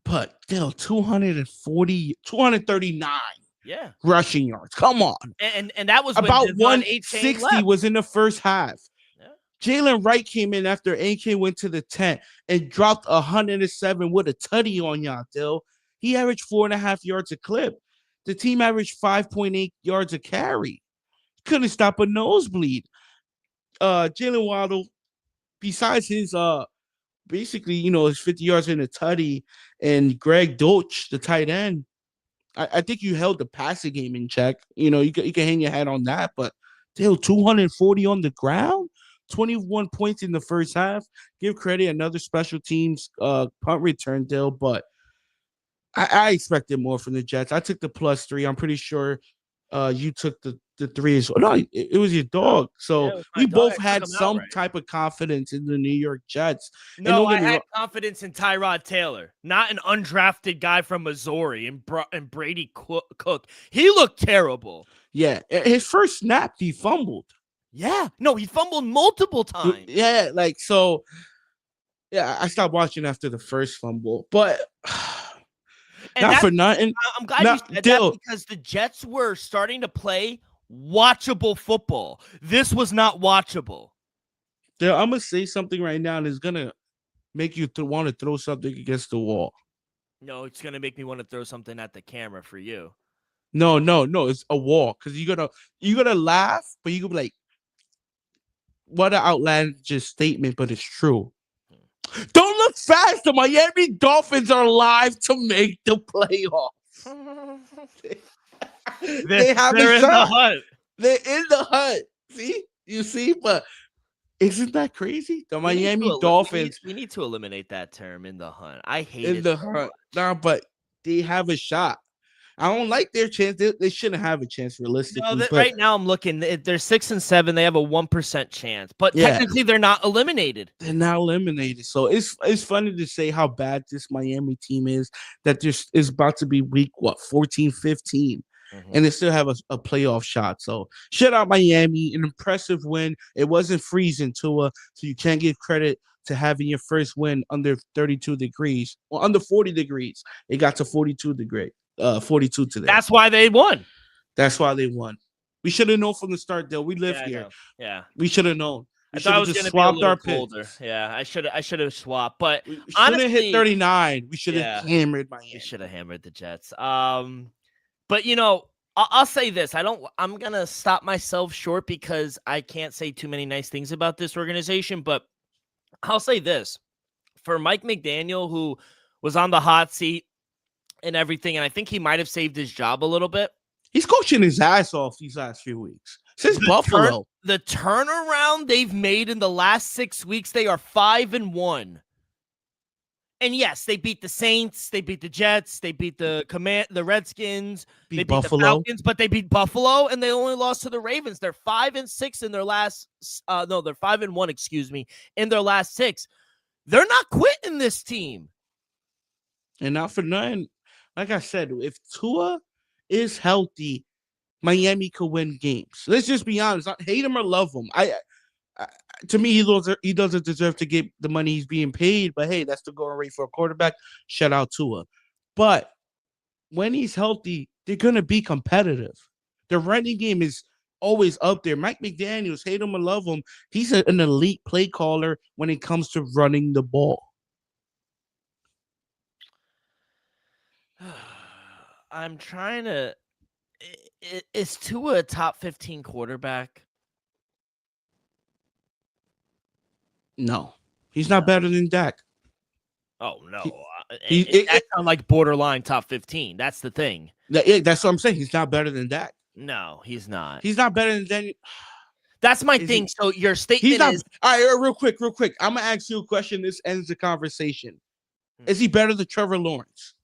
but still 239 rushing yards. Come on. And that was about 160 was in the first half. Yeah. Jalen Wright came in after AK went to the tent and dropped 107 with a tutty on y'all, Dill. He averaged 4.5 yards a clip. The team averaged 5.8 yards a carry. Couldn't stop a nosebleed. Jalen Waddle, besides his basically, his 50 yards in a tutty, and Greg Dolch, the tight end, I think you held the passing game in check. You can hang your hat on that, but still 240 on the ground, 21 points in the first half. Give credit, another special teams punt return, Dill, but I expected more from the Jets. I took the +3. I'm pretty sure you took the 3 as well. No, it was your dog. So we both had some type of confidence in the New York Jets. No, I had confidence in Tyrod Taylor, not an undrafted guy from Missouri and Brady Cook. He looked terrible. Yeah, his first snap, he fumbled. Yeah, no, he fumbled multiple times. Yeah, I stopped watching after the first fumble, but not for nothing. I'm glad you said that because the Jets were starting to play watchable football. This was not watchable. I'm going to say something right now, and it's going to make you want to throw something against the wall. No, it's going to make me want to throw something at the camera for you. No, it's a wall, because you're going to laugh, but you're going to be like, what an outlandish statement, but it's true. Don't look fast. The Miami Dolphins are live to make the playoffs. They're in the hunt. They're in the hunt. See? But isn't that crazy? The Miami Dolphins. We need to eliminate that term, in the hunt. I hate it. In the hunt. Nah, but they have a shot. I don't like their chance. They shouldn't have a chance realistically. No, right now I'm looking. They're 6-7. They have a 1% chance, but technically they're not eliminated. They're not eliminated. So it's funny to say how bad this Miami team is. That is about to be week 14, 15, and they still have a playoff shot. So shout out Miami, an impressive win. It wasn't freezing, Tua, so you can't give credit to having your first win under 32 degrees or under 40 degrees. It got to 42 degrees. 42 today. That's why they won. We should have known from the start, though. We live here. Yeah. We should have known. I thought it was going to be a little colder. Yeah, I should have swapped. But we should have hit 39. We should have hammered Miami. We should have hammered the Jets. But I'll say this. I'm gonna stop myself short because I can't say too many nice things about this organization. But I'll say this. For Mike McDaniel, who was on the hot seat and everything, and I think he might have saved his job a little bit. He's coaching his ass off these last few weeks. Since Buffalo. The turnaround they've made in the last 6 weeks, they are 5-1. And yes, they beat the Saints, they beat the Jets, they beat the Redskins, they beat Buffalo. The Falcons, but they beat Buffalo, and they only lost to the Ravens. They're 5-6 in their last they're 5-1, in their last 6. They're not quitting this team. And not for nothing. Like I said, if Tua is healthy, Miami could win games. Let's just be honest. I hate him or love him. To me, he doesn't deserve to get the money he's being paid. But hey, that's the going rate for a quarterback. Shout out Tua. But when he's healthy, they're gonna be competitive. The running game is always up there. Mike McDaniels, hate him or love him, he's an elite play caller when it comes to running the ball. I'm trying to. Is Tua a top 15 quarterback? No. He's not better than Dak. Oh no, That's on like borderline top 15. That's the thing. That's what I'm saying. He's not better than Dak. No, he's not. He's not better than Daniel. That's my thing. So your statement he's not, is all right. Real quick. I'm gonna ask you a question. This ends the conversation. Is he better than Trevor Lawrence?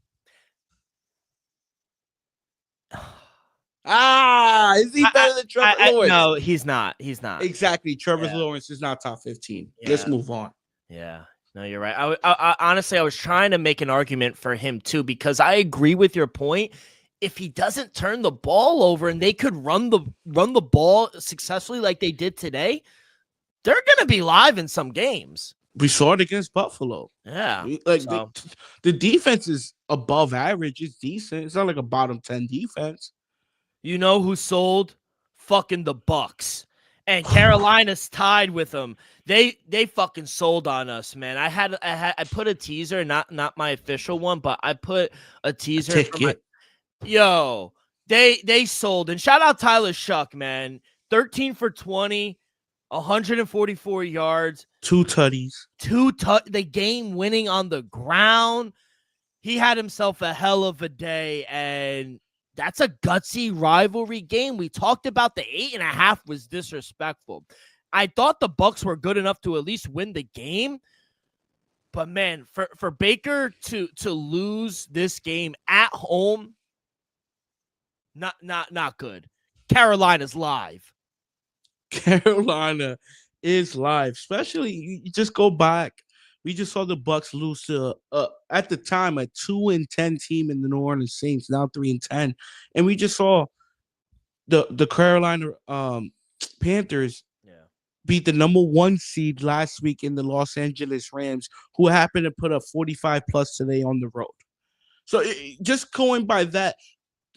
Is he better than Trevor Lawrence? No, he's not. He's not. Exactly. Trevor Lawrence is not top 15. Yeah. Let's move on. Yeah. No, you're right. I honestly, I was trying to make an argument for him too, because I agree with your point. If he doesn't turn the ball over and they could run the ball successfully like they did today, they're gonna be live in some games. We saw it against Buffalo. Yeah. Like the defense is above average. It's decent. It's not like a bottom 10 defense. You know who sold? Fucking the Bucks. And Carolina's tied with them. They fucking sold on us, man. I put a teaser, not my official one, but I put a teaser for they sold. And shout out Tyler Shuck, man. 13 for 20, 144 yards, 2 tutties. The game winning on the ground. He had himself a hell of a day, and that's a gutsy rivalry game. We talked about the 8.5 was disrespectful. I thought the Bucks were good enough to at least win the game. But man, for Baker to lose this game at home, not good. Carolina's live. Carolina is live. Especially you just go back. We just saw the Bucks lose to at the time a 2-10 team in the New Orleans Saints, now 3-10, and we just saw the Carolina Panthers beat the number 1 seed last week in the Los Angeles Rams, who happened to put up 45 plus today on the road. So just going by that,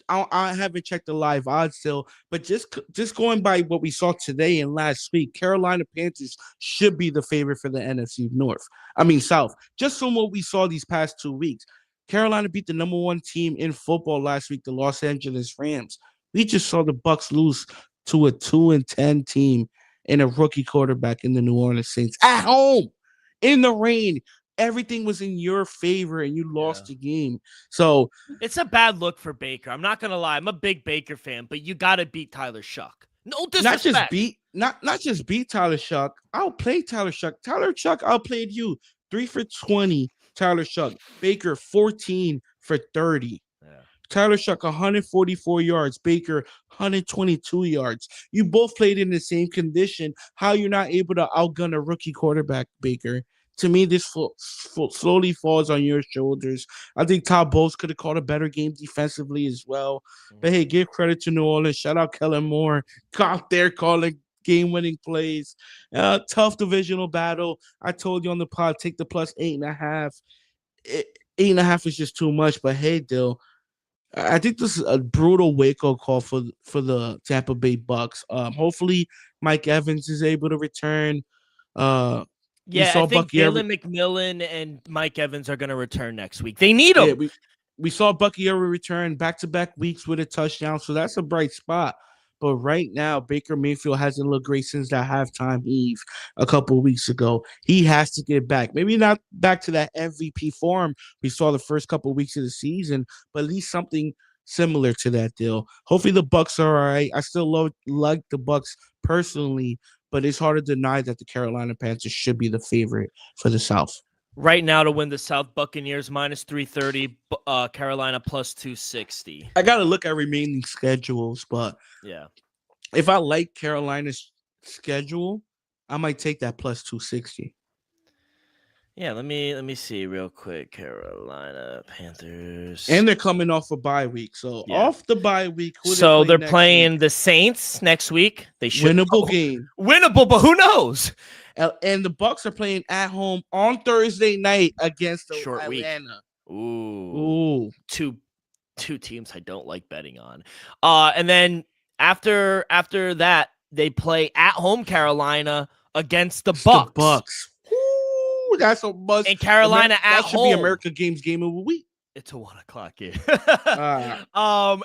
I haven't checked the live odds still, but just going by what we saw today and last week, Carolina Panthers should be the favorite for the NFC South. Just from what we saw these past 2 weeks, Carolina beat the number 1 team in football last week, the Los Angeles Rams. We just saw the Bucks lose to a 2-10 team and a rookie quarterback in the New Orleans Saints at home in the rain. Everything was in your favor and you lost the game. So it's a bad look for Baker. I'm not gonna lie. I'm a big Baker fan, but you gotta beat Tyler Shuck. No disrespect. Not just beat Tyler Shuck. I'll play Tyler Shuck. Tyler Shuck outplayed you. 3 for 20. Tyler Shuck. Baker 14 for 30. Yeah. Tyler Shuck 144 yards. Baker 122 yards. You both played in the same condition. How you're not able to outgun a rookie quarterback, Baker? To me, this slowly falls on your shoulders. I think Todd Bowles could have called a better game defensively as well. But hey, give credit to New Orleans. Shout out Kellen Moore. Out there calling game-winning plays. Tough divisional battle. I told you on the pod, take the plus 8.5. 8.5 is just too much. But hey, Dill, I think this is a brutal wake-up call for the Tampa Bay Bucks. Hopefully, Mike Evans is able to return. Yeah, I think Jalen McMillan and Mike Evans are going to return next week. They need them. Yeah, we saw Bucky Irving return back-to-back weeks with a touchdown, so that's a bright spot. But right now, Baker Mayfield hasn't looked great since that halftime eve a couple of weeks ago. He has to get back. Maybe not back to that MVP form we saw the first couple of weeks of the season, but at least something similar to that deal. Hopefully the Bucks are all right. I still like the Bucks personally, but it's hard to deny that the Carolina Panthers should be the favorite for the South. Right now to win the South, Buccaneers minus 330, Carolina plus 260. I got to look at remaining schedules, but yeah, if I like Carolina's schedule, I might take that plus 260. Yeah, let me see real quick. Carolina Panthers. And they're coming off a bye week. So off the bye week. So they're playing the Saints next week. They should winnable game. Winnable, but who knows? And the Bucks are playing at home on Thursday night against the Short Atlanta. Week. Ooh. Two teams I don't like betting on. And then after that, they play at home Carolina against the Bucks. The Bucks. That's a must. And Carolina at home. That should be America Games game of the week. It's a 1:00 game.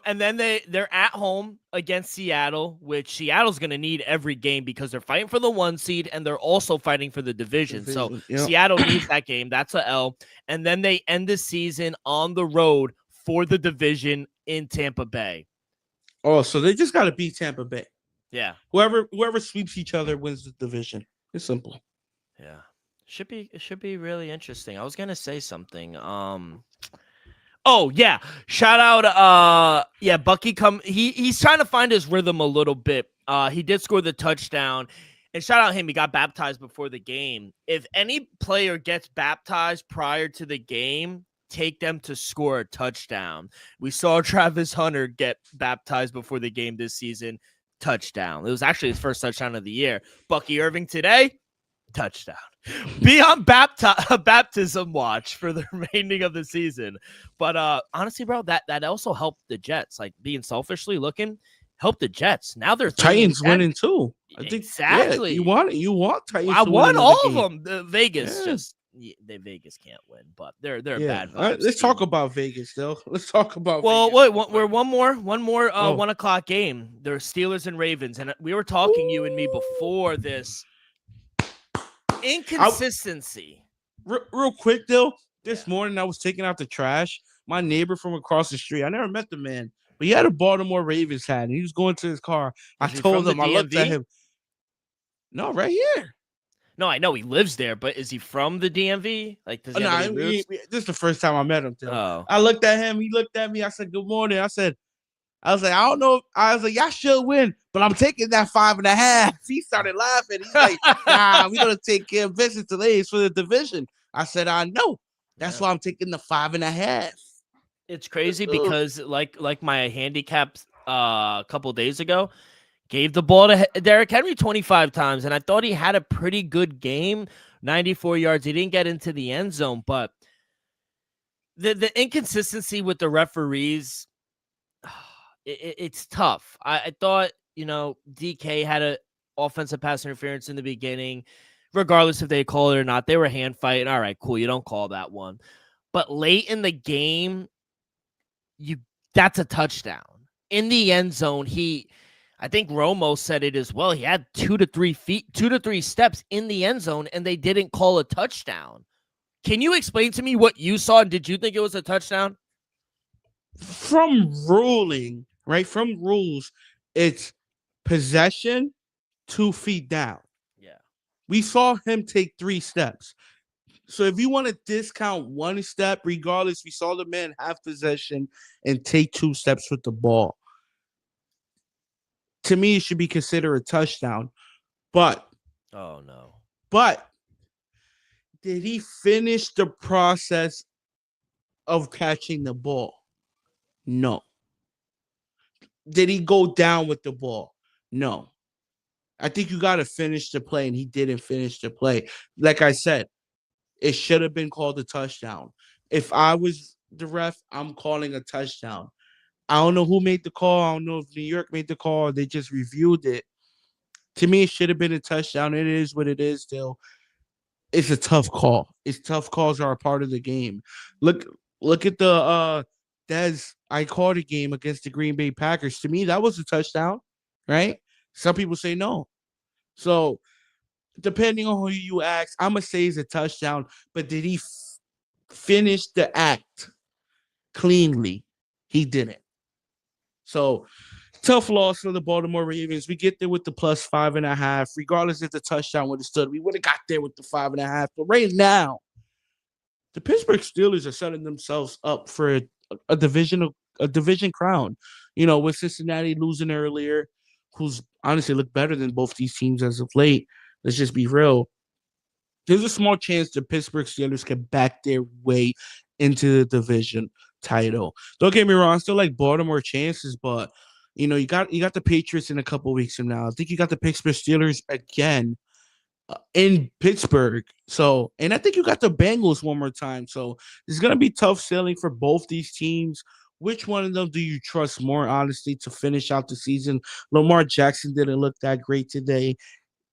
And then they're at home against Seattle, which Seattle's going to need every game because they're fighting for the 1 seed and they're also fighting for the division. So Yep. Seattle needs that game. That's a L. And then they end the season on the road for the division in Tampa Bay. Oh, so they just got to beat Tampa Bay. Yeah. Whoever sweeps each other wins the division. It's simple. Yeah. It should be really interesting. I was going to say something. Oh yeah. Shout out Bucky he's trying to find his rhythm a little bit. He did score the touchdown. And shout out him, he got baptized before the game. If any player gets baptized prior to the game, take them to score a touchdown. We saw Travis Hunter get baptized before the game this season. Touchdown. It was actually his first touchdown of the year. Bucky Irving today, touchdown. Be on baptism watch for the remaining of the season. But honestly, bro, that also helped the Jets. Like being selfishly looking, helped the Jets. Now they're Titans winning too. I think exactly. Yeah, you want Titans. I to won win all game. of them. The Vegas Vegas can't win, but they're bad. Let's talk about Vegas, though. Let's talk about. Well, Vegas. wait, we're one more 1:00 game. There's Steelers and Ravens, and we were talking you and me before this inconsistency. Real quick though, this morning I was taking out the trash. My neighbor from across the street, I never met the man, but he had a Baltimore Ravens hat, and he was going to his car. I told him, I looked at him. No, right here. No, I know he lives there, but is he from the DMV? Like, does he have any roots? This is the first time I met him. Oh. I looked at him. He looked at me. I said, "Good morning." I was like, I don't know. I was like, y'all should win, but I'm taking that 5.5. He started laughing. He's like, nah, we're going to take care of business today. It's for the division. I said, I know. That's why I'm taking the 5.5. It's crazy because like my handicap a couple days ago, gave the ball to Derrick Henry 25 times, and I thought he had a pretty good game, 94 yards. He didn't get into the end zone, but the inconsistency with the referees, it's tough. I thought, DK had a offensive pass interference in the beginning, regardless if they call it or not. They were hand fighting. All right, cool. You don't call that one. But late in the game, that's a touchdown. In the end zone, I think Romo said it as well. He had 2 to 3 steps in the end zone, and they didn't call a touchdown. Can you explain to me what you saw? Did you think it was a touchdown? From ruling, right? From rules, it's possession 2 feet down. Yeah. We saw him take 3 steps. So if you want to discount 1 step, regardless, we saw the man have possession and take 2 steps with the ball. To me, it should be considered a touchdown. But oh no. But did he finish the process of catching the ball? No. Did he go down with the ball? No. I think you got to finish the play, and he didn't finish the play. Like I said, it should have been called a touchdown. If I was the ref, I'm calling a touchdown. I don't know who made the call. I don't know if New York made the call or they just reviewed it. To me, it should have been a touchdown. It is what it is still. It's a tough call. Tough calls are a part of the game. Look at the I called a game against the Green Bay Packers. To me, that was a touchdown, right? Some people say no. So, depending on who you ask, I'm going to say it's a touchdown. But did he finish the act cleanly? He didn't. So, tough loss for the Baltimore Ravens. We get there with the plus 5.5. Regardless if the touchdown would have stood, we would have got there with the 5.5. But right now, the Pittsburgh Steelers are setting themselves up for a division crown. With Cincinnati losing earlier, who's honestly looked better than both these teams as of late. Let's just be real. There's a small chance the Pittsburgh Steelers can back their way into the division title. Don't get me wrong, I still like Baltimore chances, but you got the Patriots in a couple weeks from now. I think you got the Pittsburgh Steelers again in Pittsburgh. So, and I think you got the Bengals one more time. So it's gonna be tough sailing for both these teams. Which one of them do you trust more, honestly, to finish out the season? Lamar Jackson didn't look that great today.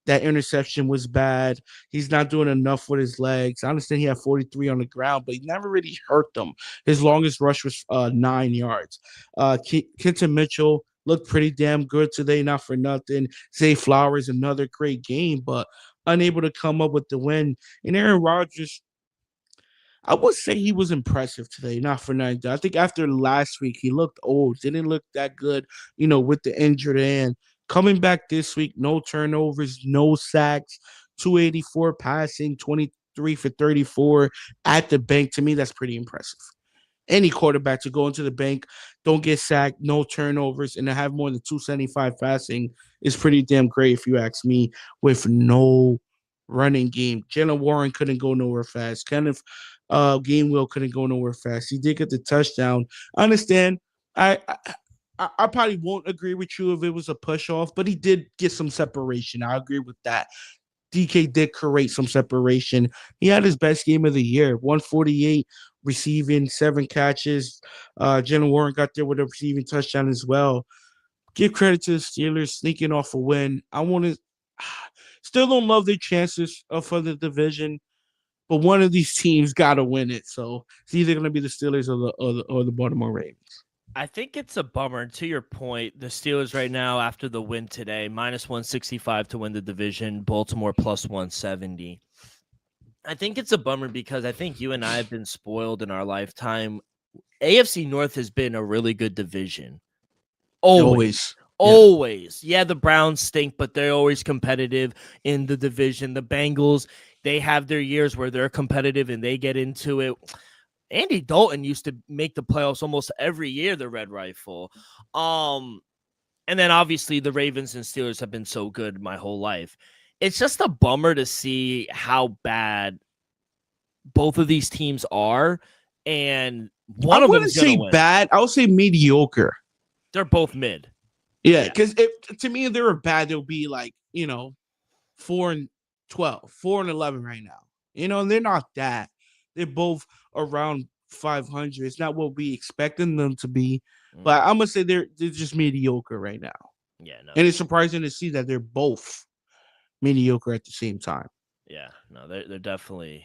That interception was bad. He's not doing enough with his legs. I understand he had 43 on the ground, but he never really hurt them. His longest rush was 9 yards. Kenton Mitchell looked pretty damn good today, not for nothing. Zay Flowers, another great game, but unable to come up with the win. And Aaron Rodgers, I would say he was impressive today, not for nothing. I think after last week, he looked old, didn't look that good, with the injured hand. Coming back this week, no turnovers, no sacks, 284 passing, 23 for 34 at the bank. To me, that's pretty impressive. Any quarterback to go into the bank, don't get sacked, no turnovers, and to have more than 275 passing is pretty damn great, if you ask me, with no running game. Jalen Warren couldn't go nowhere fast. Kenneth Gainwell couldn't go nowhere fast. He did get the touchdown. I understand. I probably won't agree with you if it was a push off, but he did get some separation. I agree with that. DK did create some separation. He had his best game of the year. 148 receiving, 7 catches. Jalen Warren got there with a receiving touchdown as well. Give credit to the Steelers sneaking off a win. I want to still don't love their chances for the division, but one of these teams got to win it. So it's either going to be the Steelers or the Baltimore Ravens. I think it's a bummer. And to your point, the Steelers right now, after the win today, minus 165 to win the division, Baltimore plus 170. I think it's a bummer because I think you and I have been spoiled in our lifetime. AFC North has been a really good division. Always. Yeah, the Browns stink, but they're always competitive in the division. The Bengals, they have their years where they're competitive and they get into it. Andy Dalton used to make the playoffs almost every year, the Red Rifle. And then obviously the Ravens and Steelers have been so good my whole life. It's just a bummer to see how bad both of these teams are. And one of them is going to win. Bad. I would say mediocre. They're both mid. Yeah, because to me, if they were bad, they'll be like, 4-12, 4-11 right now. And they're not that. They're both around 500. It's not what we expected them to be, but I'm gonna say they're just mediocre right now. Yeah, no. And it's surprising to see that they're both mediocre at the same time. Yeah, no, they're definitely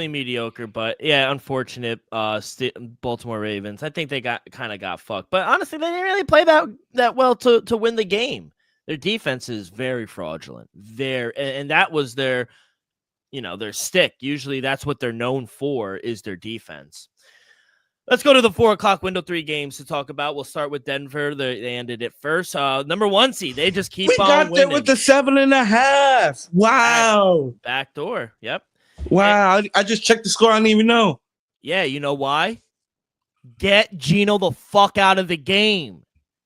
mediocre, but yeah, unfortunate. Baltimore Ravens. I think they got fucked, but honestly, they didn't really play that well to win the game. Their defense is very fraudulent. And that was their stick. Usually that's what they're known for, is their defense. Let's go to the 4:00 window 3 games to talk about. We'll start with Denver. They ended it first. Number 1 seed. They just keep on winning. We got there with the 7.5. Wow. Back door. Yep. Wow. I just checked the score. I didn't even know. Yeah. You know why? Get Geno the fuck out of the game.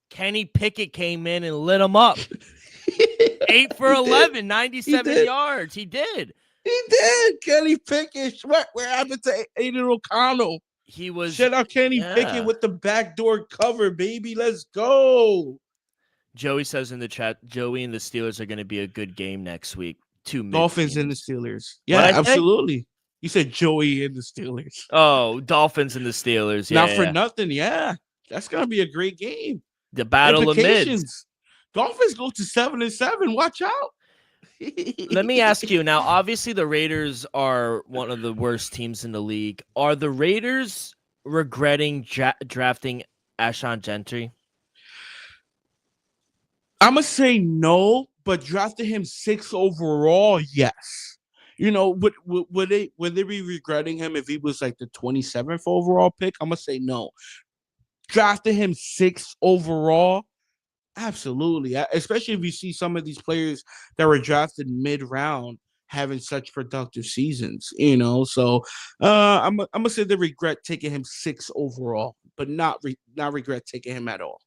Kenny Pickett came in and lit him up. 8 for 11, 97 yards. He did. He did. Kenny Pickett. What happened to Aiden O'Connell? He was. Shout out Kenny Pickett with the backdoor cover, baby. Let's go. Joey says in the chat, Joey and the Steelers are going to be a good game next week. Dolphins and the Steelers. Yeah, absolutely. You said Joey and the Steelers. Oh, Dolphins and the Steelers. Yeah, not for nothing. Yeah, that's going to be a great game. The battle of mids. Dolphins go to 7-7. Watch out. Let me ask you now. Obviously, the Raiders are one of the worst teams in the league. Are the Raiders regretting drafting Ashon Gentry? I'm gonna say no, but drafting him 6 overall, yes. Would they be regretting him if he was like the 27th overall pick? I'm gonna say no. Drafting him 6 overall. Absolutely, especially if you see some of these players that were drafted mid-round having such productive seasons, So I'm gonna say they regret taking him 6 overall, but not regret taking him at all.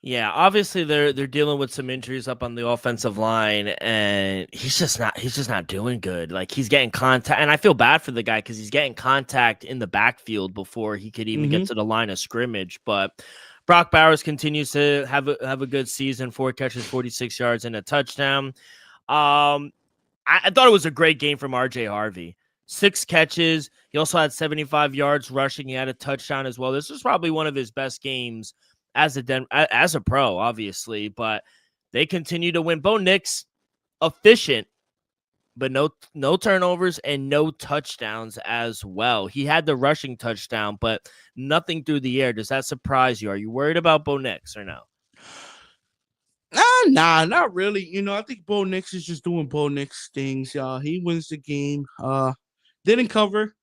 Yeah, obviously they're dealing with some injuries up on the offensive line, and he's just not doing good. Like, he's getting contact, and I feel bad for the guy because he's getting contact in the backfield before he could even get to the line of scrimmage, but. Brock Bowers continues to have a good season, 4 catches, 46 yards, and a touchdown. I thought it was a great game from RJ Harvey. 6 catches. He also had 75 yards rushing. He had a touchdown as well. This was probably one of his best games as a pro, obviously, but they continue to win. Bo Nix, efficient, but no turnovers and no touchdowns as well. He had the rushing touchdown, but nothing through the air. Does that surprise you? Are you worried about Bo Nix or no? Nah, not really. I think Bo Nix is just doing Bo Nix things. He wins the game. Didn't cover,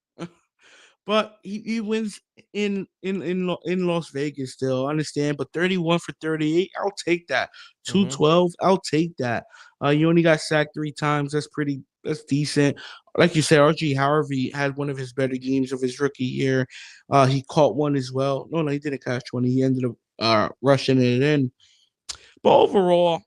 but he wins in Las Vegas still. I understand, but 31 for 38, I'll take that. Mm-hmm. 212, I'll take that. You only got sacked 3 times. That's decent. Like you said, RG Harvey had one of his better games of his rookie year. He caught one as well. No, he didn't catch one. He ended up rushing it in. But overall,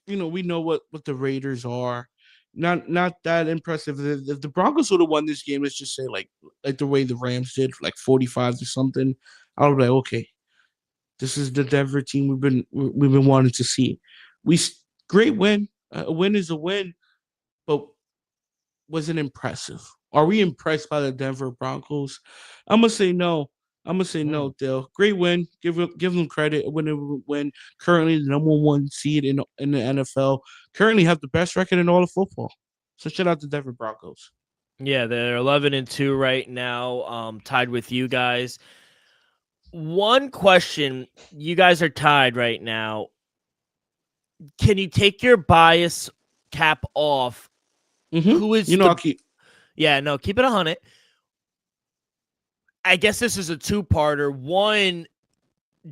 we know what the Raiders are. Not that impressive. If the Broncos would have won this game, let's just say like the way the Rams did, like 45 to something, I would be like, okay, this is the Denver team we've been wanting to see. Great win. A win is a win, but was it impressive? Are we impressed by the Denver Broncos? I'm gonna say no. I'm gonna say no, Dale. Great win. Give them credit. Win. Currently the number one seed in the NFL. Currently have the best record in all of football. So shout out to Denver Broncos. Yeah, they're 11-2 right now, tied with you guys. One question: you guys are tied right now. Can you take your bias cap off? Mm-hmm. Who is I'll keep. Yeah, no, keep it 100. I guess this is a two-parter. One,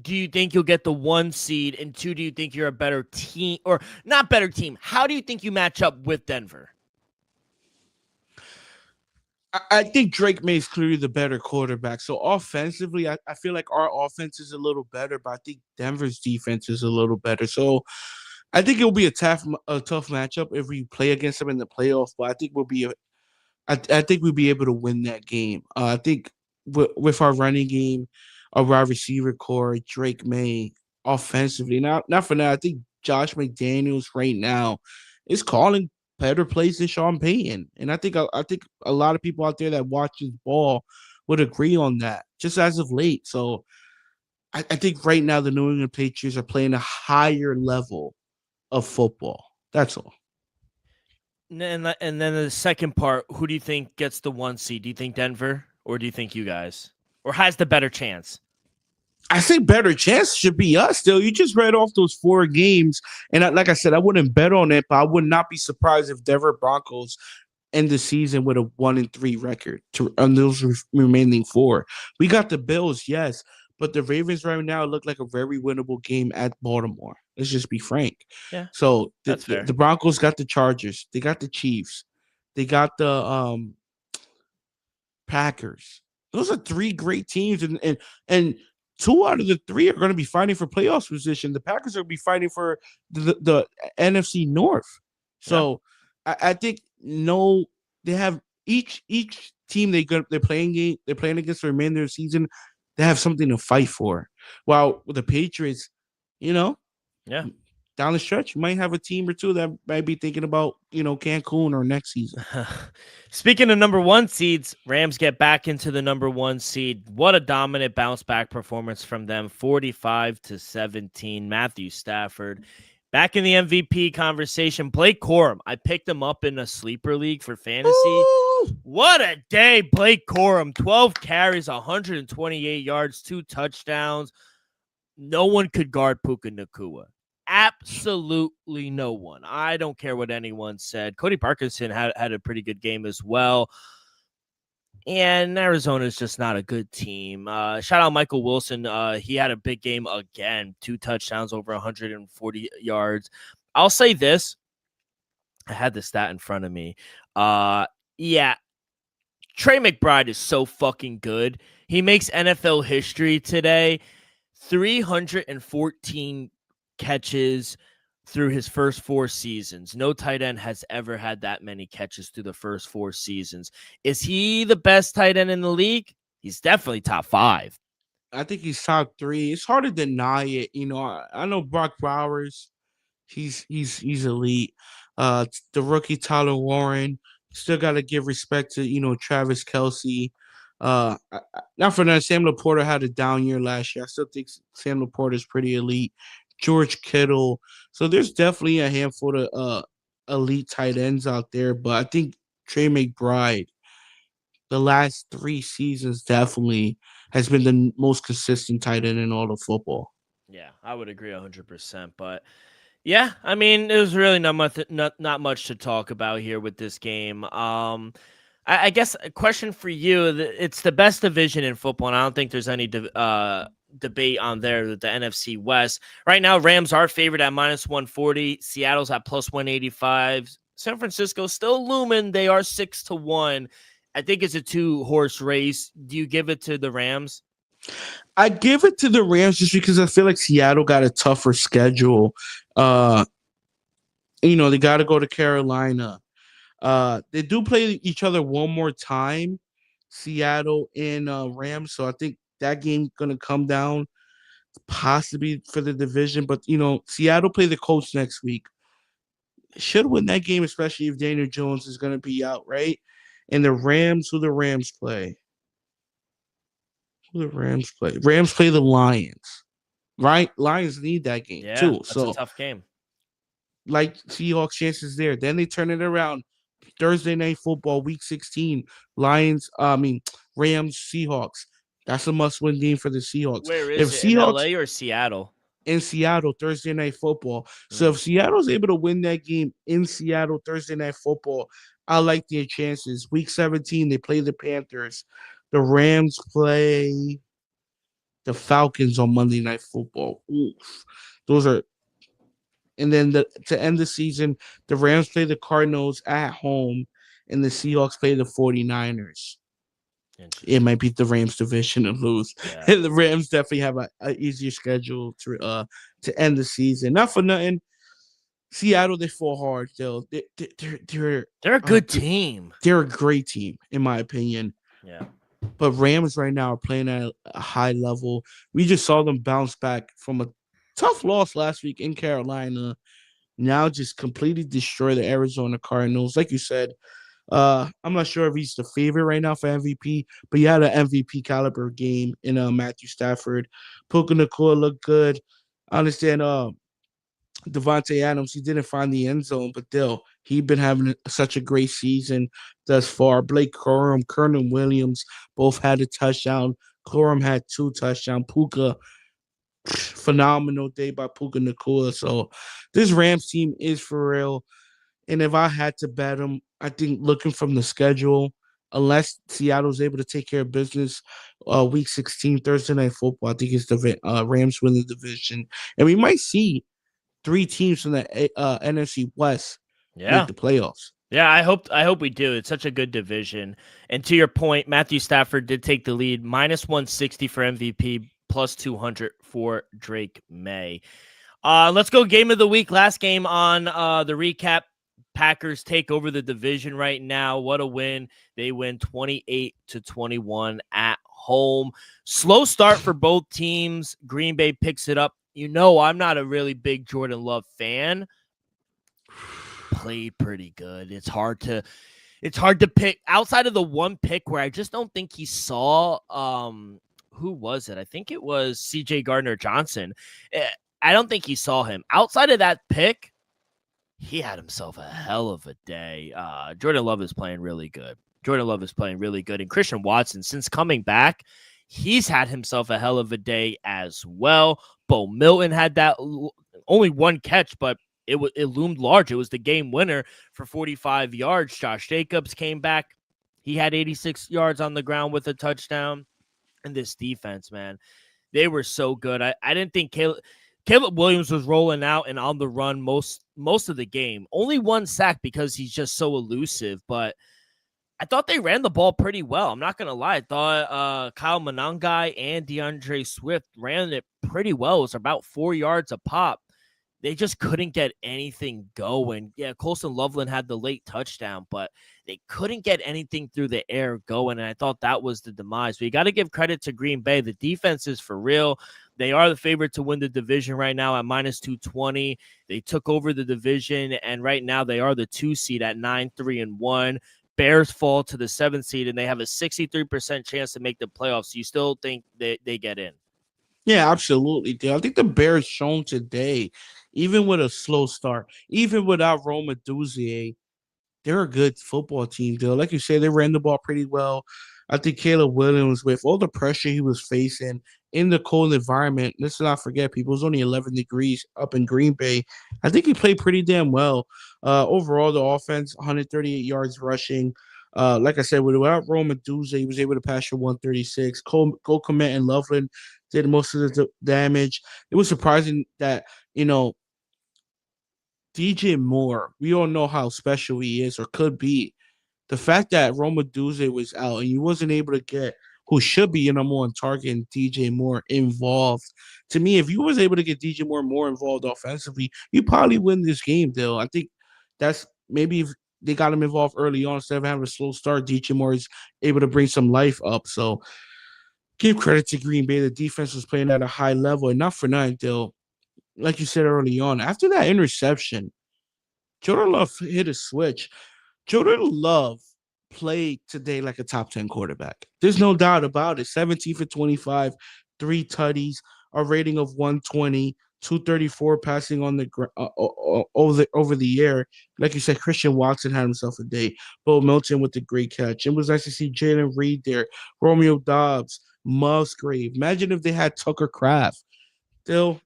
do you think you'll get the 1 seed? And 2, do you think you're a better team? Or not better team. How do you think you match up with Denver? I think Drake May is clearly the better quarterback. So offensively, I feel like our offense is a little better, but I think Denver's defense is a little better. So I think it'll be a tough matchup if we play against them in the playoff. But I think I think we'll be able to win that game. I think with our running game, our wide receiver core, Drake May, offensively, not for now. I think Josh McDaniels right now is calling better plays than Sean Payton, and I think a lot of people out there that watch his ball would agree on that. Just as of late, so I think right now the New England Patriots are playing a higher level of football. That's all. And then the second part, who do you think gets the 1 seed? Do you think Denver, or do you think you guys? Or has the better chance? I say better chance should be us still. You just read off those 4 games. And like I said, I wouldn't bet on it, but I would not be surprised if Denver Broncos end the season with a 1-3 record on those remaining 4. We got the Bills, yes, but the Ravens right now look like a very winnable game at Baltimore. Let's just be frank. Yeah. So that's fair. The Broncos got the Chargers. They got the Chiefs. They got the Packers. Those are 3 great teams, and 2 out of the 3 are going to be fighting for playoff position. The Packers are going to be fighting for the NFC North. So yeah. I think they have each team they're playing against the remainder of the season. They have something to fight for. While with the Patriots, yeah, down the stretch, you might have a team or two that might be thinking about, Cancun or next season. Speaking of number 1 seeds, Rams get back into the number 1 seed. What a dominant bounce back performance from them. 45-17. Matthew Stafford back in the MVP conversation. Blake Corum, I picked him up in a sleeper league for fantasy. Ooh. What a day, Blake Corum. 12 carries, 128 yards, 2 touchdowns. No one could guard Puka Nacua. Absolutely no one. I don't care what anyone said. Cody Parkinson had a pretty good game as well. And Arizona is just not a good team. Shout out Michael Wilson. He had a big game again. 2 touchdowns, over 140 yards. I'll say this. I had the stat in front of me. Yeah. Trey McBride is so fucking good. He makes NFL history today. 314 catches through his first 4 seasons. No tight end has ever had that many catches through the first 4 seasons. Is he the best tight end in the league? He's definitely top 5. I think he's top 3. It's hard to deny it. I know Brock Bowers. He's elite. The rookie Tyler Warren. Still got to give respect to Travis Kelce. Not for that, Sam Laporta had a down year last year. I still think Sam Laporta is pretty elite. George Kittle. So there's definitely a handful of elite tight ends out there, but I think Trey McBride, the last 3 seasons, definitely has been the most consistent tight end in all of football. Yeah, I would agree 100%. But yeah, I mean, there's really not much to talk about here with this game. I guess a question for you: it's the best division in football, and I don't think there's any debate on there with the NFC West right now. Rams are favored at -140. Seattle's at +185. San Francisco still looming. They are 6-1. I think it's a 2-horse race. Do you give it to the Rams? I give it to the Rams just because I feel like Seattle got a tougher schedule. They got to go to Carolina. They do play each other one more time, Seattle and Rams. So I think that game's gonna come down possibly for the division. But Seattle play the Colts next week. Should win that game, especially if Daniel Jones is gonna be out, right? And the Rams, who the Rams play? Who the Rams play? Rams play the Lions, right? Lions need that game Yeah, too. that's So a tough game. like Seahawks chances there. Then they turn it around. Thursday night football, week 16. Rams, Seahawks. That's a must-win game for the Seahawks. Where If is it? In Seahawks LA or Seattle? in Seattle, Thursday night football. So if Seattle's able to win that game in Seattle, Thursday night football, I like their chances. Week 17, they play the Panthers. The Rams play the Falcons on Monday Night Football. Oof. Those are, and then to end the season, the Rams play the Cardinals at home, and the Seahawks play the 49ers. It might be the Rams division and lose. Yeah. The Rams definitely have an easier schedule to end the season. Not for nothing. Seattle, they fall hard. They're a good team. They're a great team, in my opinion. Yeah. But Rams right now are playing at a high level. We just saw them bounce back from a tough loss last week in Carolina. Now just completely destroy the Arizona Cardinals. Like you said, I'm not sure if he's the favorite right now for MVP, but he had an MVP caliber game in Matthew Stafford. Puka Nacua looked good. I understand Devontae Adams, he didn't find the end zone, but he's been having such a great season thus far. Blake Corum, Kernan Williams both had a touchdown. Corum had 2 touchdowns. Puka, phenomenal day by Puka Nacua. So this Rams team is for real. And if I had to bet them, I think looking from the schedule, unless Seattle's able to take care of business, week 16, Thursday night football, I think it's the Rams win the division. And we might see 3 teams from the NFC West make the playoffs. Yeah, I hope we do. It's such a good division. And to your point, Matthew Stafford did take the lead, -160 for MVP, +200 for Drake May. Let's go game of the week. Last game on the recap. Packers take over the division right now. What a win. They win 28-21 at home. Slow start for both teams. Green Bay picks it up. I'm not a really big Jordan Love fan. Played pretty good. It's hard to pick outside of the one pick where I just don't think he saw who was it? I think it was CJ Gardner-Johnson. I don't think he saw him. Outside of that pick, he had himself a hell of a day. Jordan Love is playing really good. And Christian Watson, since coming back, he's had himself a hell of a day as well. Bo Milton had that only one catch, but it loomed large. It was the game winner for 45 yards. Josh Jacobs came back. He had 86 yards on the ground with a touchdown. And this defense, man, they were so good. I didn't think Caleb Williams was rolling out and on the run most of the game. Only 1 sack because he's just so elusive, but I thought they ran the ball pretty well. I'm not going to lie. I thought Kyle Monangai and DeAndre Swift ran it pretty well. It was about 4 yards a pop. They just couldn't get anything going. Yeah, Colson Loveland had the late touchdown, but they couldn't get anything through the air going, and I thought that was the demise. But you got to give credit to Green Bay. The defense is for real. They are the favorite to win the division right now at -220. They took over the division, and right now they are the 2 seed at 9-3-1. Bears fall to the 7th seed, and they have a 63% chance to make the playoffs. You still think they get in? Yeah, absolutely, dude. I think the Bears shown today, even with a slow start, even without Roma Duzier, they're a good football team, dude. Like you said, they ran the ball pretty well. I think Caleb Williams, with all the pressure he was facing in the cold environment, let's not forget, people, it was only 11 degrees up in Green Bay. I think he played pretty damn well. Overall, the offense, 138 yards rushing. Like I said, without Roma Duze, he was able to pass for 136. Cole Komet and Loveland did most of the damage. It was surprising that, you know, DJ Moore, we all know how special he is or could be. The fact that Roma Duze was out and you wasn't able to get who should be your number one target and DJ Moore involved. To me, if you was able to get DJ Moore more involved offensively, you probably win this game, Dill. I think that's maybe if they got him involved early on instead of having a slow start, DJ Moore is able to bring some life up. So give credit to Green Bay. The defense was playing at a high level, and not for nothing, Dill. Like you said early on, after that interception, Jordan Love hit a switch. Jordan Love played today like a top 10 quarterback. There's no doubt about it. 17 for 25, 3 tutties, a rating of 120, 234 passing on the over the air. Like you said, Christian Watson had himself a day. Bo Milton with the great catch. It was nice to see Jalen Reed there, Romeo Dobbs, Musgrave. Imagine if they had Tucker Kraft. Still,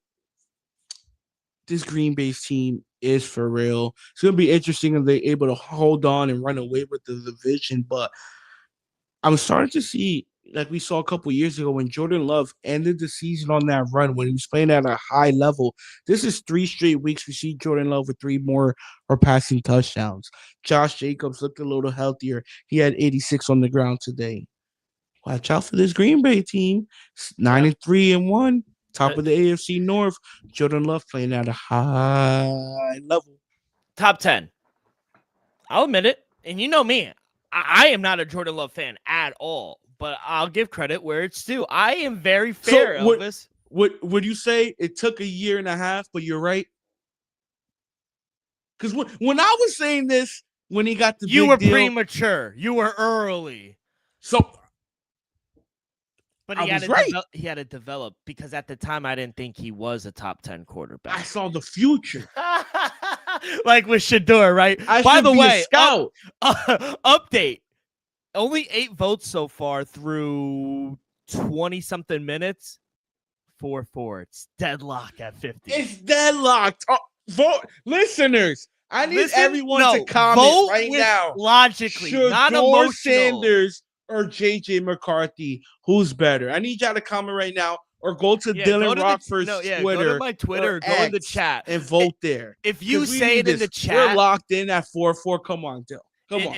this Green Bay team is for real. It's going to be interesting if they're able to hold on and run away with the division. But I'm starting to see, like we saw a couple years ago when Jordan Love ended the season on that run when he was playing at a high level. This is 3 straight weeks we see Jordan Love with 3 more or passing touchdowns. Josh Jacobs looked a little healthier. He had 86 on the ground today. Watch out for this Green Bay team. 9-3-1. Top of the AFC North. Jordan Love playing at a high level. Top 10. I'll admit it. And you know me. I am not a Jordan Love fan at all. But I'll give credit where it's due. I am very fair, so Elvis. Would you say it took a year and a half, but you're right? Because when I was saying this, when he got the you big were deal, premature. You were early. So but he had to develop because at the time I didn't think he was a top 10 quarterback. I saw the future. Like with Shador, right? By the way, scout. Update. Only 8 votes so far through 20-something minutes. 4-4. It's deadlocked at 50. It's deadlocked. Vote, listeners. I need everyone to comment vote right now. Logically, not emotional. Sanders or JJ McCarthy, who's better? I need y'all to comment right now, or go to Dylan Rockford's Twitter. Go to my Twitter, go in the chat and vote there. If you say it in the chat, we're locked in at 4-4. Come on, Dill. Come on.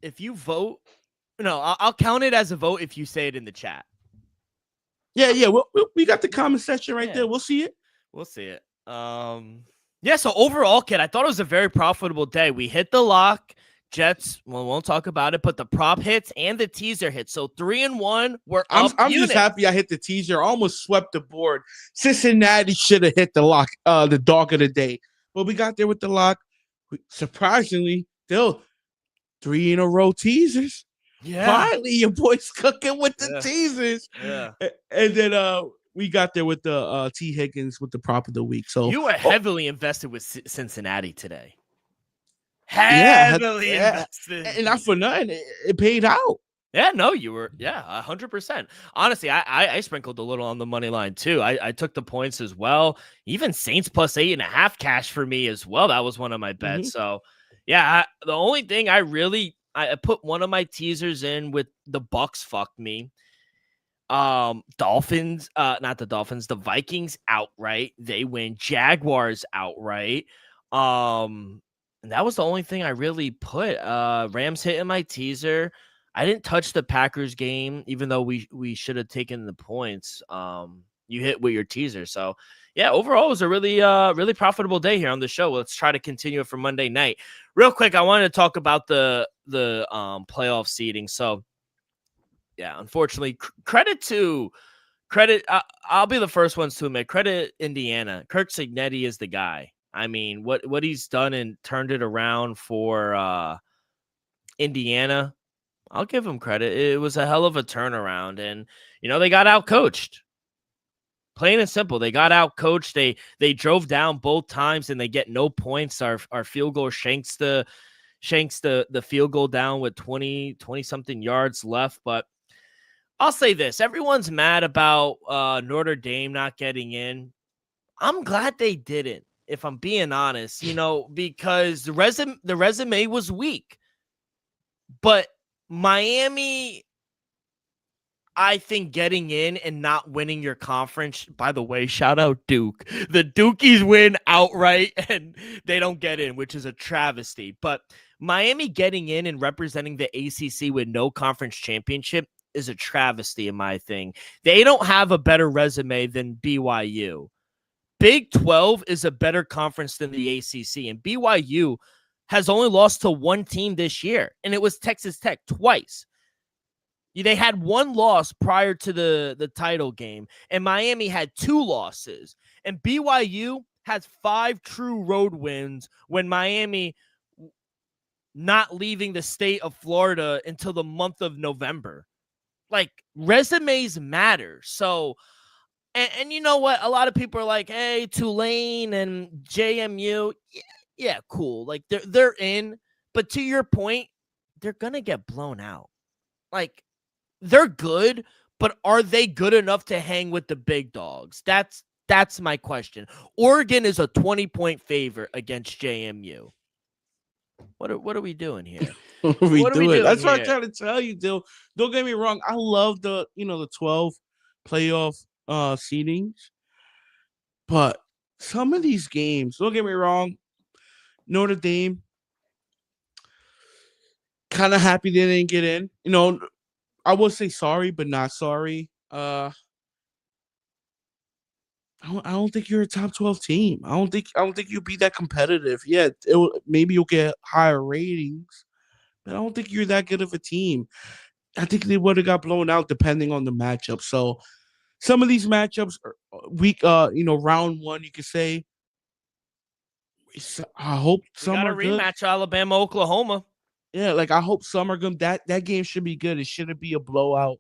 If you vote, no, I'll count it as a vote if you say it in the chat. Yeah. We got the comment section right there. We'll see it. We'll see it. Yeah. So overall, kid, I thought it was a very profitable day. We hit the lock. Jets, well, we won't talk about it, but the prop hits and the teaser hits. So 3-1, we're up. I'm just happy I hit the teaser. I almost swept the board. Cincinnati should have hit the lock, the dog of the day. But we got there with the lock. Surprisingly, still 3 in a row teasers. Yeah. Finally, your boy's cooking with the teasers. Yeah. And then we got there with the T. Higgins with the prop of the week. So you were heavily invested with Cincinnati today. Heavily invested. And not for nothing. It paid out. Yeah, no, you were. Yeah, 100%. Honestly, I sprinkled a little on the money line too. I took the points as well. Even Saints plus 8.5 cash for me as well. That was one of my bets. Mm-hmm. So yeah, the only thing I put one of my teasers in with the Bucks fucked me. Dolphins, not the Dolphins, the Vikings outright. They win. Jaguars outright. And that was the only thing I really put. Rams hitting my teaser. I didn't touch the Packers game, even though we should have taken the points. You hit with your teaser. So yeah, overall it was a really really profitable day here on the show. Let's try to continue it for Monday night. Real quick, I wanted to talk about the playoff seeding. So yeah, unfortunately, I'll be the first ones to admit, credit Indiana. Kirk Cignetti is the guy. I mean, what he's done and turned it around for Indiana, I'll give him credit. It was a hell of a turnaround, and they got outcoached. Plain and simple. They got out coached. They drove down both times and they get no points. Our field goal shanks the field goal down with 20 something yards left. But I'll say this. Everyone's mad about Notre Dame not getting in. I'm glad they didn't, if I'm being honest, because the resume was weak. But Miami, I think getting in and not winning your conference, by the way, shout out Duke. The Dukies win outright and they don't get in, which is a travesty. But Miami getting in and representing the ACC with no conference championship is a travesty in my thing. They don't have a better resume than BYU. Big 12 is a better conference than the ACC, and BYU has only lost to one team this year, and it was Texas Tech twice. They had one loss prior to the title game, and Miami had 2 losses. And BYU has 5 true road wins when Miami not leaving the state of Florida until the month of November. Like, resumes matter. So, and you know what? A lot of people are like, hey, Tulane and JMU, yeah, cool. Like, they're in. But to your point, they're going to get blown out. Like, they're good, but are they good enough to hang with the big dogs? That's my question. Oregon is a 20-point favorite against JMU. What are we doing here? What are we doing? That's what I'm trying to tell you, Dill. Don't get me wrong. I love the 12 playoff seedings, but some of these games, don't get me wrong, Notre Dame, kind of happy they didn't get in. I would say sorry, but not sorry. I don't think you're a top 12 team. I don't think you'll be that competitive. Yeah, maybe you'll get higher ratings, but I don't think you're that good of a team. I think they would have got blown out depending on the matchup. So some of these matchups are weak. Round 1, you could say. I hope some are good. Rematch Alabama, Oklahoma. Yeah, like I hope some are good. That game should be good. It shouldn't be a blowout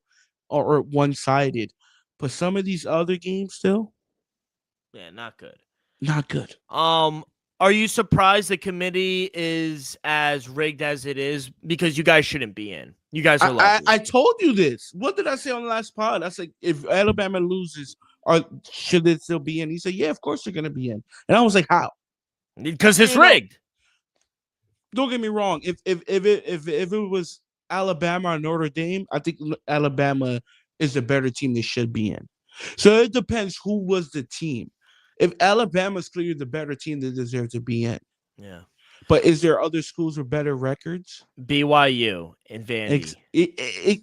or one-sided. But some of these other games still, yeah, not good. Not good. Are you surprised the committee is as rigged as it is? Because you guys shouldn't be in. You guys are lucky. I told you this. What did I say on the last pod? I said if Alabama loses, should it still be in? He said, yeah, of course they're gonna be in. And I was like, how? Because it's rigged. Don't get me wrong. If it was Alabama or Notre Dame, I think Alabama is the better team they should be in. So it depends who was the team. If Alabama's clearly the better team, they deserve to be in. Yeah. But is there other schools with better records? BYU and Vandy.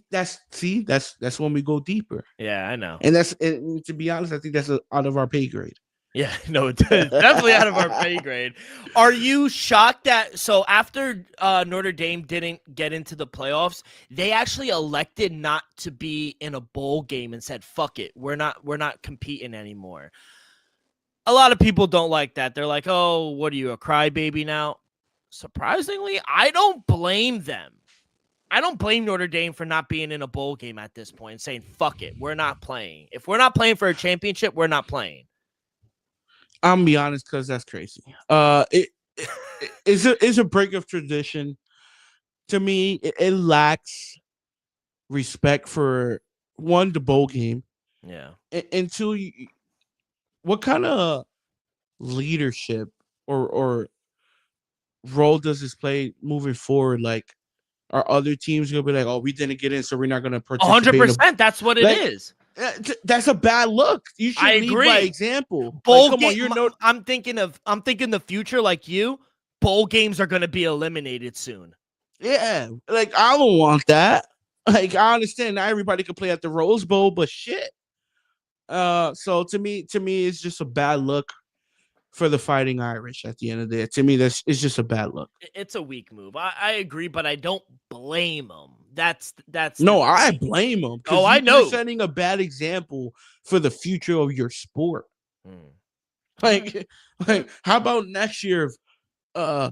That's when we go deeper. Yeah, I know. And to be honest, I think that's out of our pay grade. Yeah, no, it's definitely out of our pay grade. Are you shocked that after Notre Dame didn't get into the playoffs, they actually elected not to be in a bowl game and said, "Fuck it, we're not competing anymore." A lot of people don't like that. They're like, "Oh, what are you, a crybaby now?" Surprisingly, I don't blame them. I don't blame Notre Dame for not being in a bowl game at this point and saying, "Fuck it, we're not playing. If we're not playing for a championship, we're not playing." I'm gonna be honest, because that's crazy. It's a break of tradition. To me, it lacks respect for one, the bowl game. Yeah. And two, what kind of leadership or role does this play moving forward? Like, are other teams gonna be like, "Oh, we didn't get in, so we're not gonna participate"? 100%. That's what it is. That's a bad look. You should lead by example. Bowl game. I'm thinking the future like you. Bowl games are going to be eliminated soon. Yeah, like I don't want that. Like I understand not everybody can play at the Rose Bowl, but shit. So to me, it's just a bad look for the Fighting Irish at the end of the day. To me, it's just a bad look. It's a weak move. I agree, but I don't blame them. That's no, I blame them. Oh, I know. You're setting a bad example for the future of your sport. Like, how about next year if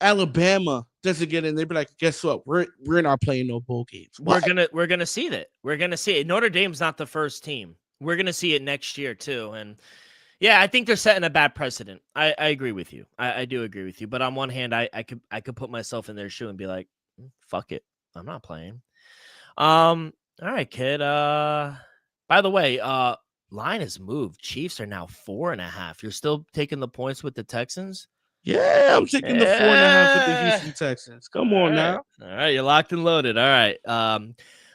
Alabama doesn't get in? They'd be like, guess what? We're not playing no bowl games. What? We're gonna see that. We're gonna see it. Notre Dame's not the first team. we're going to see it next year too. And yeah, I think they're setting a bad precedent. I agree with you. I do agree with you. But on one hand, I could put myself in their shoe and be like, fuck it. I'm not playing. All right, kid. By the way, line has moved. Chiefs are now 4.5. You're still taking the points with the Texans? Yeah, I'm taking the 4.5 with the Houston Texans. Come on now. All right, you're locked and loaded. All right.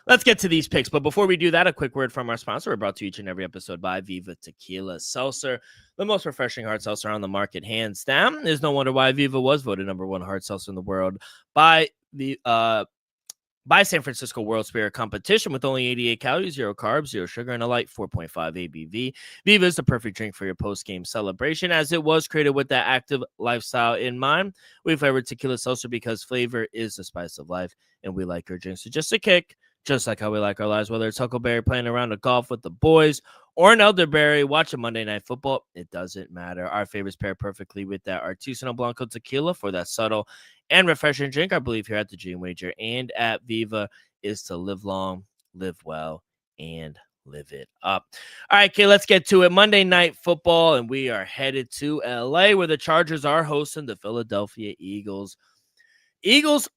Let's get to these picks. But before we do that, a quick word from our sponsor. We're brought to you each and every episode by Viva Tequila Seltzer, the most refreshing hard seltzer on the market, hands down. There's no wonder why Viva was voted #1 hard seltzer in the world by the San Francisco World Spirit Competition with only 88 calories, 0 carbs, 0 sugar, and a light 4.5 ABV. Viva is the perfect drink for your post-game celebration, as it was created with that active lifestyle in mind. We flavored tequila seltzer because flavor is the spice of life, and we like our drinks to just a kick, just like how we like our lives, whether it's Huckleberry playing around a golf with the boys or an elderberry watching Monday Night Football. It doesn't matter. Our favorites pair perfectly with that Artisanal Blanco tequila for that subtle and refreshing drink. I believe here at the Dream Wager and at Viva is to live long, live well, and live it up. All right, okay, let's get to it. Monday Night Football, and we are headed to LA, where the Chargers are hosting the Philadelphia Eagles. Eagles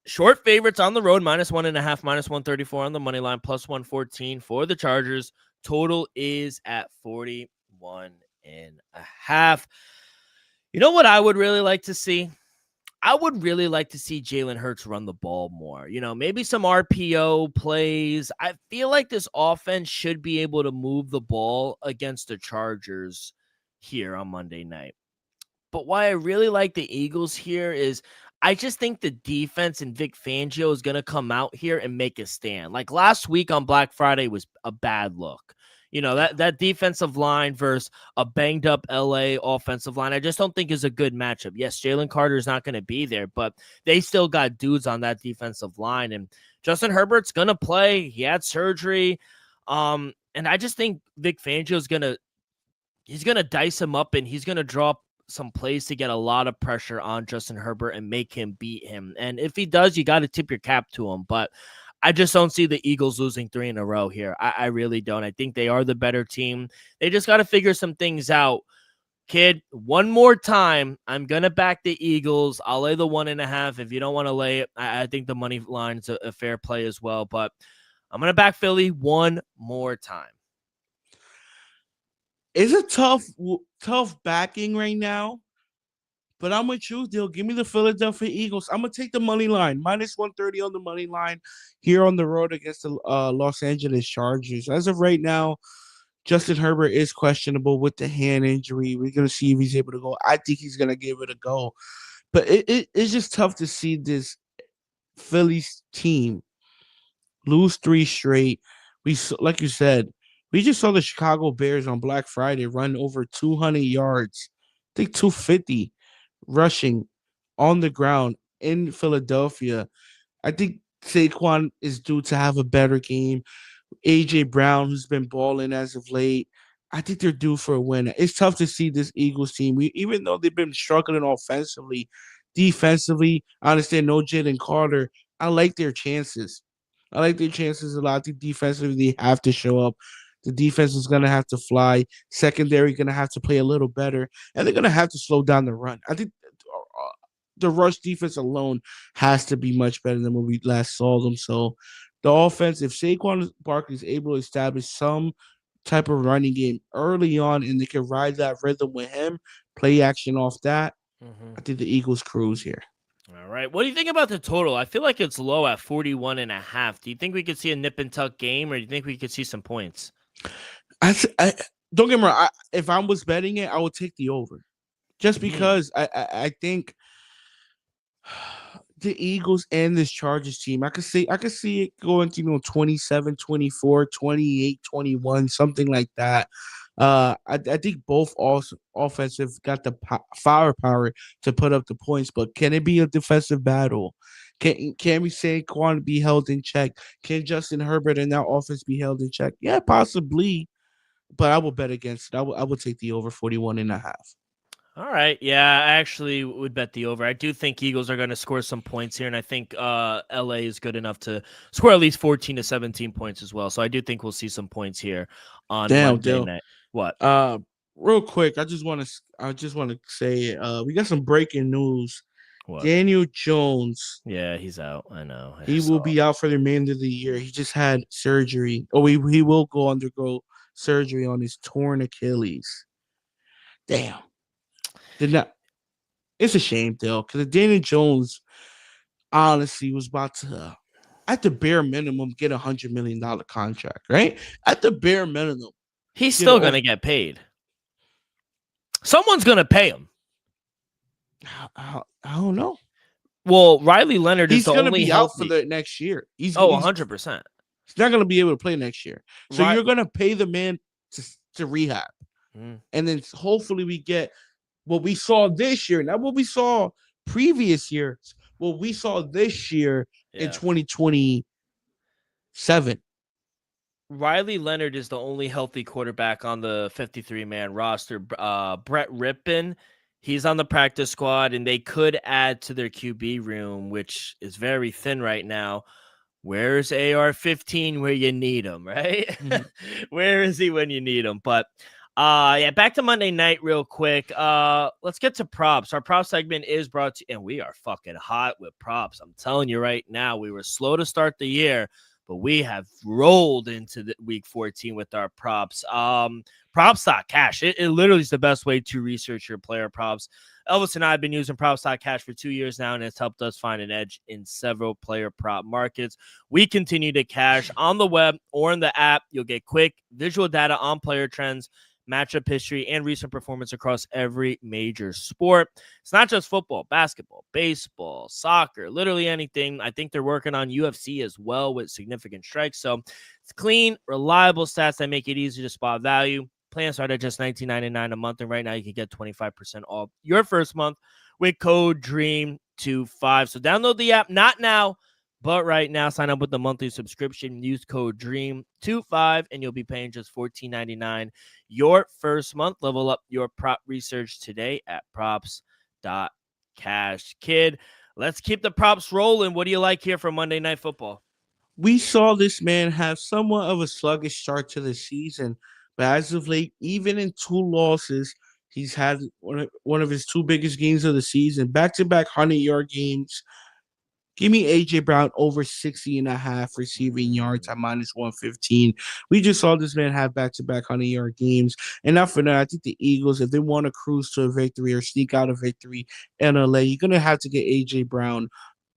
short favorites on the road, -1.5, -134 on the money line, +114 for the Chargers. Total is at 41.5. You know what I would really like to see? I would really like to see Jalen Hurts run the ball more. You know, maybe some RPO plays. I feel like this offense should be able to move the ball against the Chargers here on Monday night. But why I really like the Eagles here is I just think the defense and Vic Fangio is going to come out here and make a stand. Like last week on Black Friday was a bad look. You know, that defensive line versus a banged up LA offensive line, I just don't think is a good matchup. Yes, Jalen Carter is not going to be there, but they still got dudes on that defensive line. And Justin Herbert's going to play. He had surgery. And I just think Vic Fangio is he's going to dice him up, and he's going to drop some plays to get a lot of pressure on Justin Herbert and make him beat him. And if he does, you got to tip your cap to him. But I just don't see the Eagles losing 3 in a row here. I really don't. I think they are the better team. They just got to figure some things out. Kid, one more time, I'm going to back the Eagles. I'll lay the 1.5. If you don't want to lay it, I think the money line's a fair play as well. But I'm going to back Philly one more time. It's a tough backing right now. But I'm with you, Dill. Give me the Philadelphia Eagles. I'm going to take the money line. -130 on the money line here on the road against the Los Angeles Chargers. As of right now, Justin Herbert is questionable with the hand injury. We're going to see if he's able to go. I think he's going to give it a go. But it's just tough to see this Phillies team lose 3 straight. Like you said, we just saw the Chicago Bears on Black Friday run over 200 yards. I think 250. Rushing on the ground in Philadelphia. I think Saquon is due to have a better game. A.J. Brown, who's been balling as of late, I think they're due for a win. It's tough to see this Eagles team. Even though they've been struggling offensively, defensively, I understand no Jalen Carter. I like their chances. I like their chances a lot. I think defensively they have to show up. The defense is going to have to fly. Secondary going to have to play a little better. And they're going to have to slow down the run. I think the rush defense alone has to be much better than when we last saw them. So the offense, if Saquon Barkley is able to establish some type of running game early on and they can ride that rhythm with him, play action off that, I think the Eagles cruise here. All right. What do you think about the total? I feel like it's low at 41.5. Do you think we could see a nip and tuck game, or do you think we could see some points? I don't get me wrong. If I was betting it, I would take the over, just because I think the Eagles and this Chargers team, I could see it going to 27, 24, 28, 21, something like that. I think both offensive got the firepower to put up the points, but can it be a defensive battle? Can we say Saquon be held in check? Can Justin Herbert and that offense be held in check? Yeah, possibly. But I will bet against it. I will take the over 41.5. All right. Yeah, I actually would bet the over. I do think Eagles are going to score some points here, and I think LA is good enough to score at least 14 to 17 points as well. So I do think we'll see some points here on Damn, Monday Dale. night. What? Real quick, I just want to say, we got some breaking news. What? Daniel Jones, Yeah, he's out. I know. I he will saw. be out for the remainder of the year. He just had surgery. Oh, he will undergo surgery on his torn Achilles. Damn. Did not. It's a shame, Dale, because Daniel Jones honestly was about to, at the bare minimum, get $100 million contract, right? At the bare minimum, He's get still going to get paid. Someone's going to pay him. I don't know. Well, Riley Leonard is the going to only be healthy. out for the next year. He's 100%. He's not going to be able to play next year. So Right. you're going to pay the man to rehab. And then hopefully we get what we saw this year, not what we saw previous years, what we saw this year in 2027. Riley Leonard is the only healthy quarterback on the 53-man roster. Brett Rippon, he's on the practice squad, and they could add to their QB room, which is very thin right now. Where's AR-15 where you need him, right? Mm-hmm. Where is he when you need him? But back to Monday night real quick. Let's get to props. Our prop segment is brought to you, and we are fucking hot with props. I'm telling you right now, we were slow to start the year, but we have rolled into the week 14 with our props. Props.Cash. It literally is the best way to research your player props. Elvis and I have been using Props.Cash for 2 years now, and it's helped us find an edge in several player prop markets. We continue to cash on the web or in the app. You'll get quick visual data on player trends, matchup history, and recent performance across every major sport. It's not just football, basketball, baseball, soccer, literally anything. I think they're working on UFC as well with significant strikes. So it's clean, reliable stats that make it easy to spot value. Plans start at just $19.99 a month, and right now you can get 25% off your first month with code DREAM25. So download the app, not now, but right now. Sign up with the monthly subscription. Use code DREAM25, and you'll be paying just $14.99 your first month. Level up your prop research today at Props.Cash. Kid, let's keep the props rolling. What do you like here for Monday Night Football? We saw this man have somewhat of a sluggish start to the season, but as of late, even in 2 losses, he's had one of his 2 biggest games of the season, back-to-back 100-yard games. Give me A.J. Brown over 60.5 receiving yards at -115. We just saw this man have back-to-back 100-yard games. And not for that, I think the Eagles, if they want to cruise to a victory or sneak out a victory in LA, you're going to have to get A.J. Brown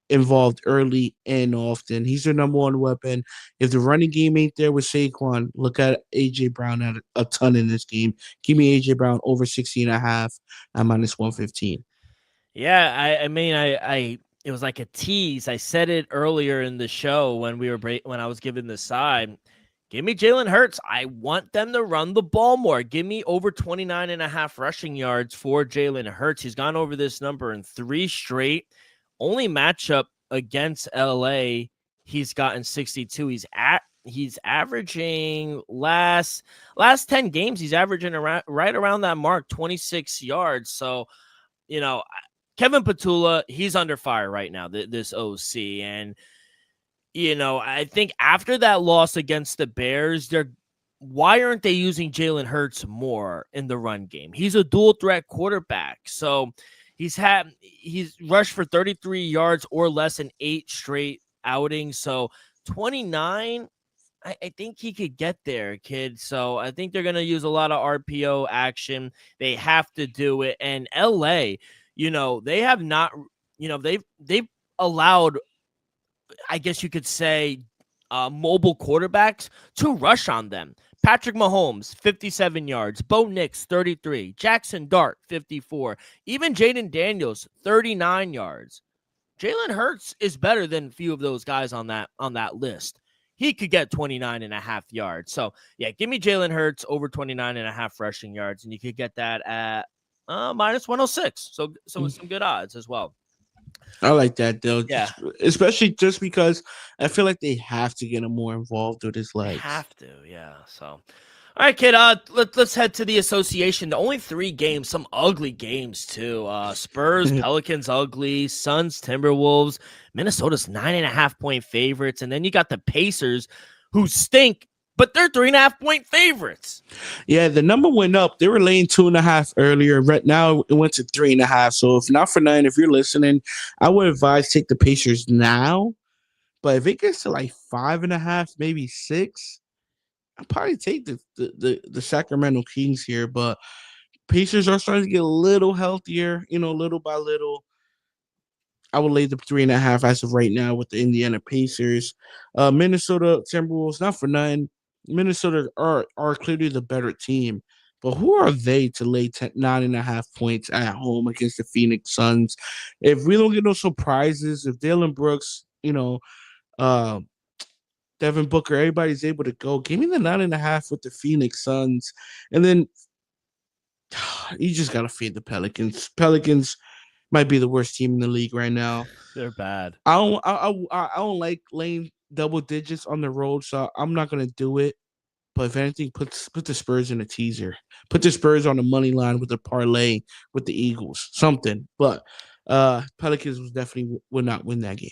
involved early and often. He's their number 1 weapon. If the running game ain't there with Saquon, look at A.J. Brown at a ton in this game. Give me A.J. Brown over 60.5 at -115. Yeah, I mean, it was like a tease. I said it earlier in the show when I was giving the side. Give me Jalen Hurts. I want them to run the ball more. Give me over 29.5 rushing yards for Jalen Hurts. He's gone over this number in 3 straight. Only matchup against LA, he's gotten 62. He's averaging last 10 games. He's averaging right around that mark, 26 yards. So, Kevin Petula, he's under fire right now, this OC. And, I think after that loss against the Bears, why aren't they using Jalen Hurts more in the run game? He's a dual threat quarterback. So he's rushed for 33 yards or less in 8 straight outings. So 29, I think he could get there, kid. So I think they're going to use a lot of RPO action. They have to do it. And LA, they have not, they've allowed, I guess you could say, mobile quarterbacks to rush on them. Patrick Mahomes, 57 yards. Bo Nix, 33. Jackson Dart, 54. Even Jaden Daniels, 39 yards. Jalen Hurts is better than a few of those guys on that list. He could get 29.5 yards. So, yeah, give me Jalen Hurts over 29.5 rushing yards, and you could get that at -106. So with some good odds as well. I like that, though. Yeah. Especially just because I feel like they have to get him more involved with his legs. They have to, yeah. So, All right, kid. Let's head to the association. The only 3 games, some ugly games too. Spurs, Pelicans, ugly. Suns, Timberwolves. Minnesota's 9.5-point favorites, and then you got the Pacers, who stink, but they're 3.5-point favorites. Yeah, the number went up. They were laying 2.5 earlier. Right now, it went to 3.5. So if not for nothing, if you're listening, I would advise take the Pacers now. But if it gets to like 5.5, maybe 6, I'd probably take the Sacramento Kings here. But Pacers are starting to get a little healthier, little by little. I would lay the 3.5 as of right now with the Indiana Pacers. Minnesota Timberwolves, not for nothing. Minnesota are clearly the better team. But who are they to lay 9.5 points at home against the Phoenix Suns? If we don't get no surprises, if Dalen Brooks, uh, Devin Booker, everybody's able to go, give me the 9.5 with the Phoenix Suns. And then you just got to fade the Pelicans. Pelicans might be the worst team in the league right now. They're bad. I don't like laying double digits on the road, so I'm not gonna do it. But if anything, put the Spurs in a teaser. Put the Spurs on the money line with a parlay with the Eagles. Something. But Pelicans would not win that game.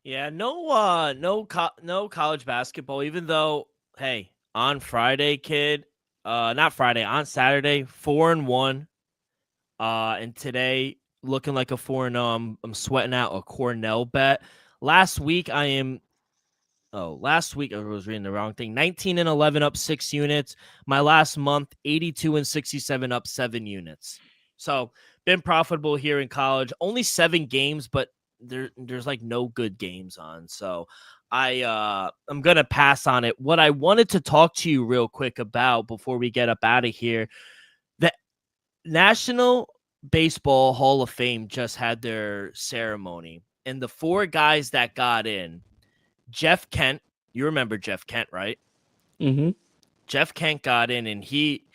Yeah, no college basketball. Even though, hey, on Friday, kid, not Friday, on Saturday, 4-1. And today looking like a 4-0. I'm sweating out a Cornell bet. Last week I was reading the wrong thing. 19-11 up 6 units. My last month, 82-67 up 7 units. So been profitable here in college. Only 7 games, but there's like no good games on. So I'm gonna pass on it. What I wanted to talk to you real quick about before we get up out of here, the National Baseball Hall of Fame just had their ceremony, and the 4 guys that got in, Jeff Kent, you remember Jeff Kent, right? Mm-hmm. Jeff Kent got in, and he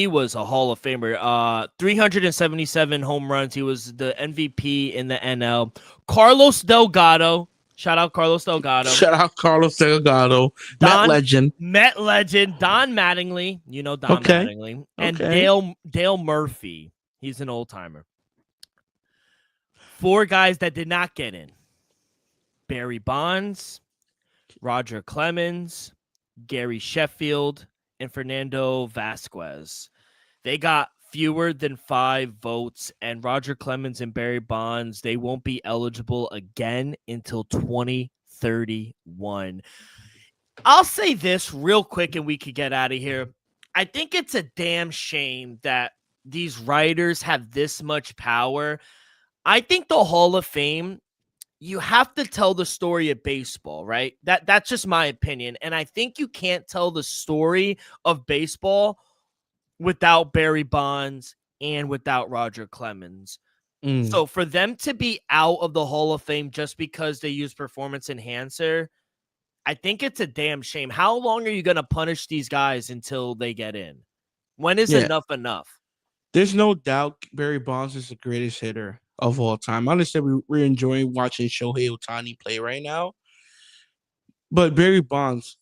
was a Hall of Famer. 377 home runs. He was the MVP in the NL. Carlos Delgado. Shout out Carlos Delgado. Shout out Carlos Delgado. Met legend. Don Mattingly. You know Don Mattingly. And Dale Murphy. He's an old timer. 4 guys that did not get in: Barry Bonds, Roger Clemens, Gary Sheffield, and Fernando Vasquez. They got fewer than 5 votes, and Roger Clemens and Barry Bonds, they won't be eligible again until 2031. I'll say this real quick and we could get out of here. I think it's a damn shame that these writers have this much power. I think the Hall of Fame, you have to tell the story of baseball, right? That's just my opinion. And I think you can't tell the story of baseball without Barry Bonds and without Roger Clemens. So for them to be out of the Hall of Fame just because they use performance enhancer, I think it's a damn shame. How long are you going to punish these guys until they get in? When is enough enough? There's no doubt Barry Bonds is the greatest hitter of all time. I understand we're enjoying watching Shohei Ohtani play right now, but Barry Bonds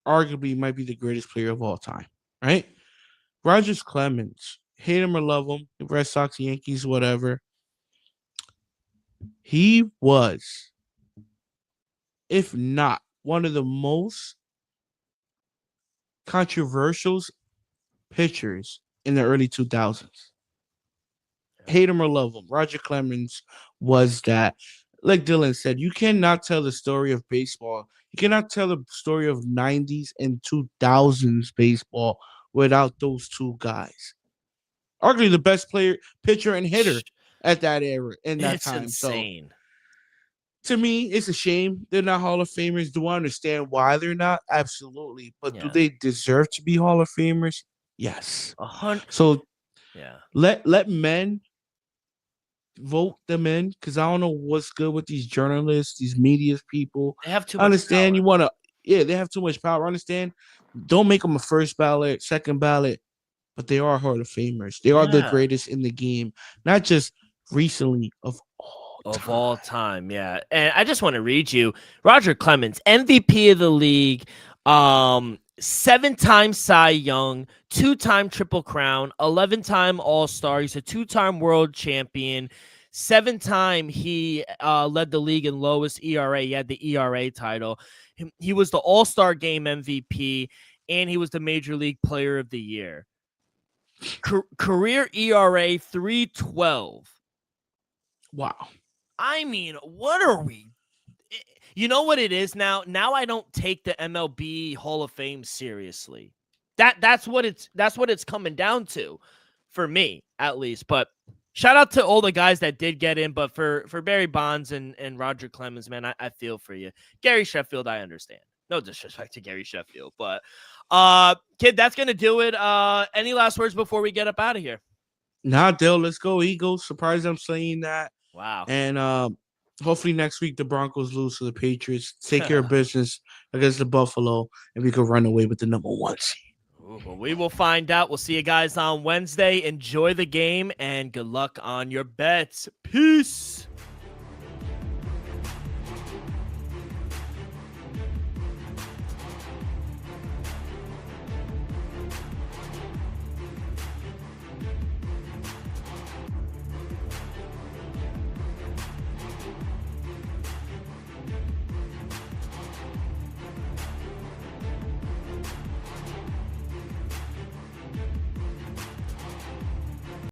arguably might be the greatest player of all time, right? Roger Clemens, hate him or love him, Red Sox, Yankees, whatever. He was, if not one of the most controversial pitchers in the early 2000s. Hate him or love him, Roger Clemens was that. Like Dylan said, you cannot tell the story of baseball. You cannot tell the story of 90s and 2000s baseball without those 2 guys. Arguably the best player, pitcher, and hitter at that era, in that time. It's insane. So, to me, it's a shame they're not Hall of Famers. Do I understand why they're not? Absolutely. But do they deserve to be Hall of Famers? Yes. 100. So, yeah. Let men vote them in, because I don't know what's good with these journalists, these media people. They have too much understand power. They have too much power. I understand. Don't make them a first ballot, second ballot, but they are Hall of Famers. They are the greatest in the game, not just recently, of all time. Yeah. And I just want to read you Roger Clemens, MVP of the league, 7-time Cy Young, 2-time Triple Crown, 11-time All-Star. He's a 2-time world champion. 7-time he led the league in lowest ERA. He had the ERA title. He was the All-Star Game MVP, and he was the Major League Player of the Year. Career ERA 3.12. Wow. I mean, what are we? You know what it is now? Now I don't take the MLB Hall of Fame seriously. That's what it's coming down to, for me at least. But shout out to all the guys that did get in. But for Barry Bonds and Roger Clemens, man, I feel for you. Gary Sheffield, I understand. No disrespect to Gary Sheffield, but kid, that's gonna do it. Any last words before we get up out of here? Nah, Dale, let's go Eagles. Surprised I'm saying that. Wow. And hopefully next week the Broncos lose to the Patriots. Take care of business against the Buffalo, and we can run away with the number 1 seed. Well, we will find out. We'll see you guys on Wednesday. Enjoy the game and good luck on your bets. Peace.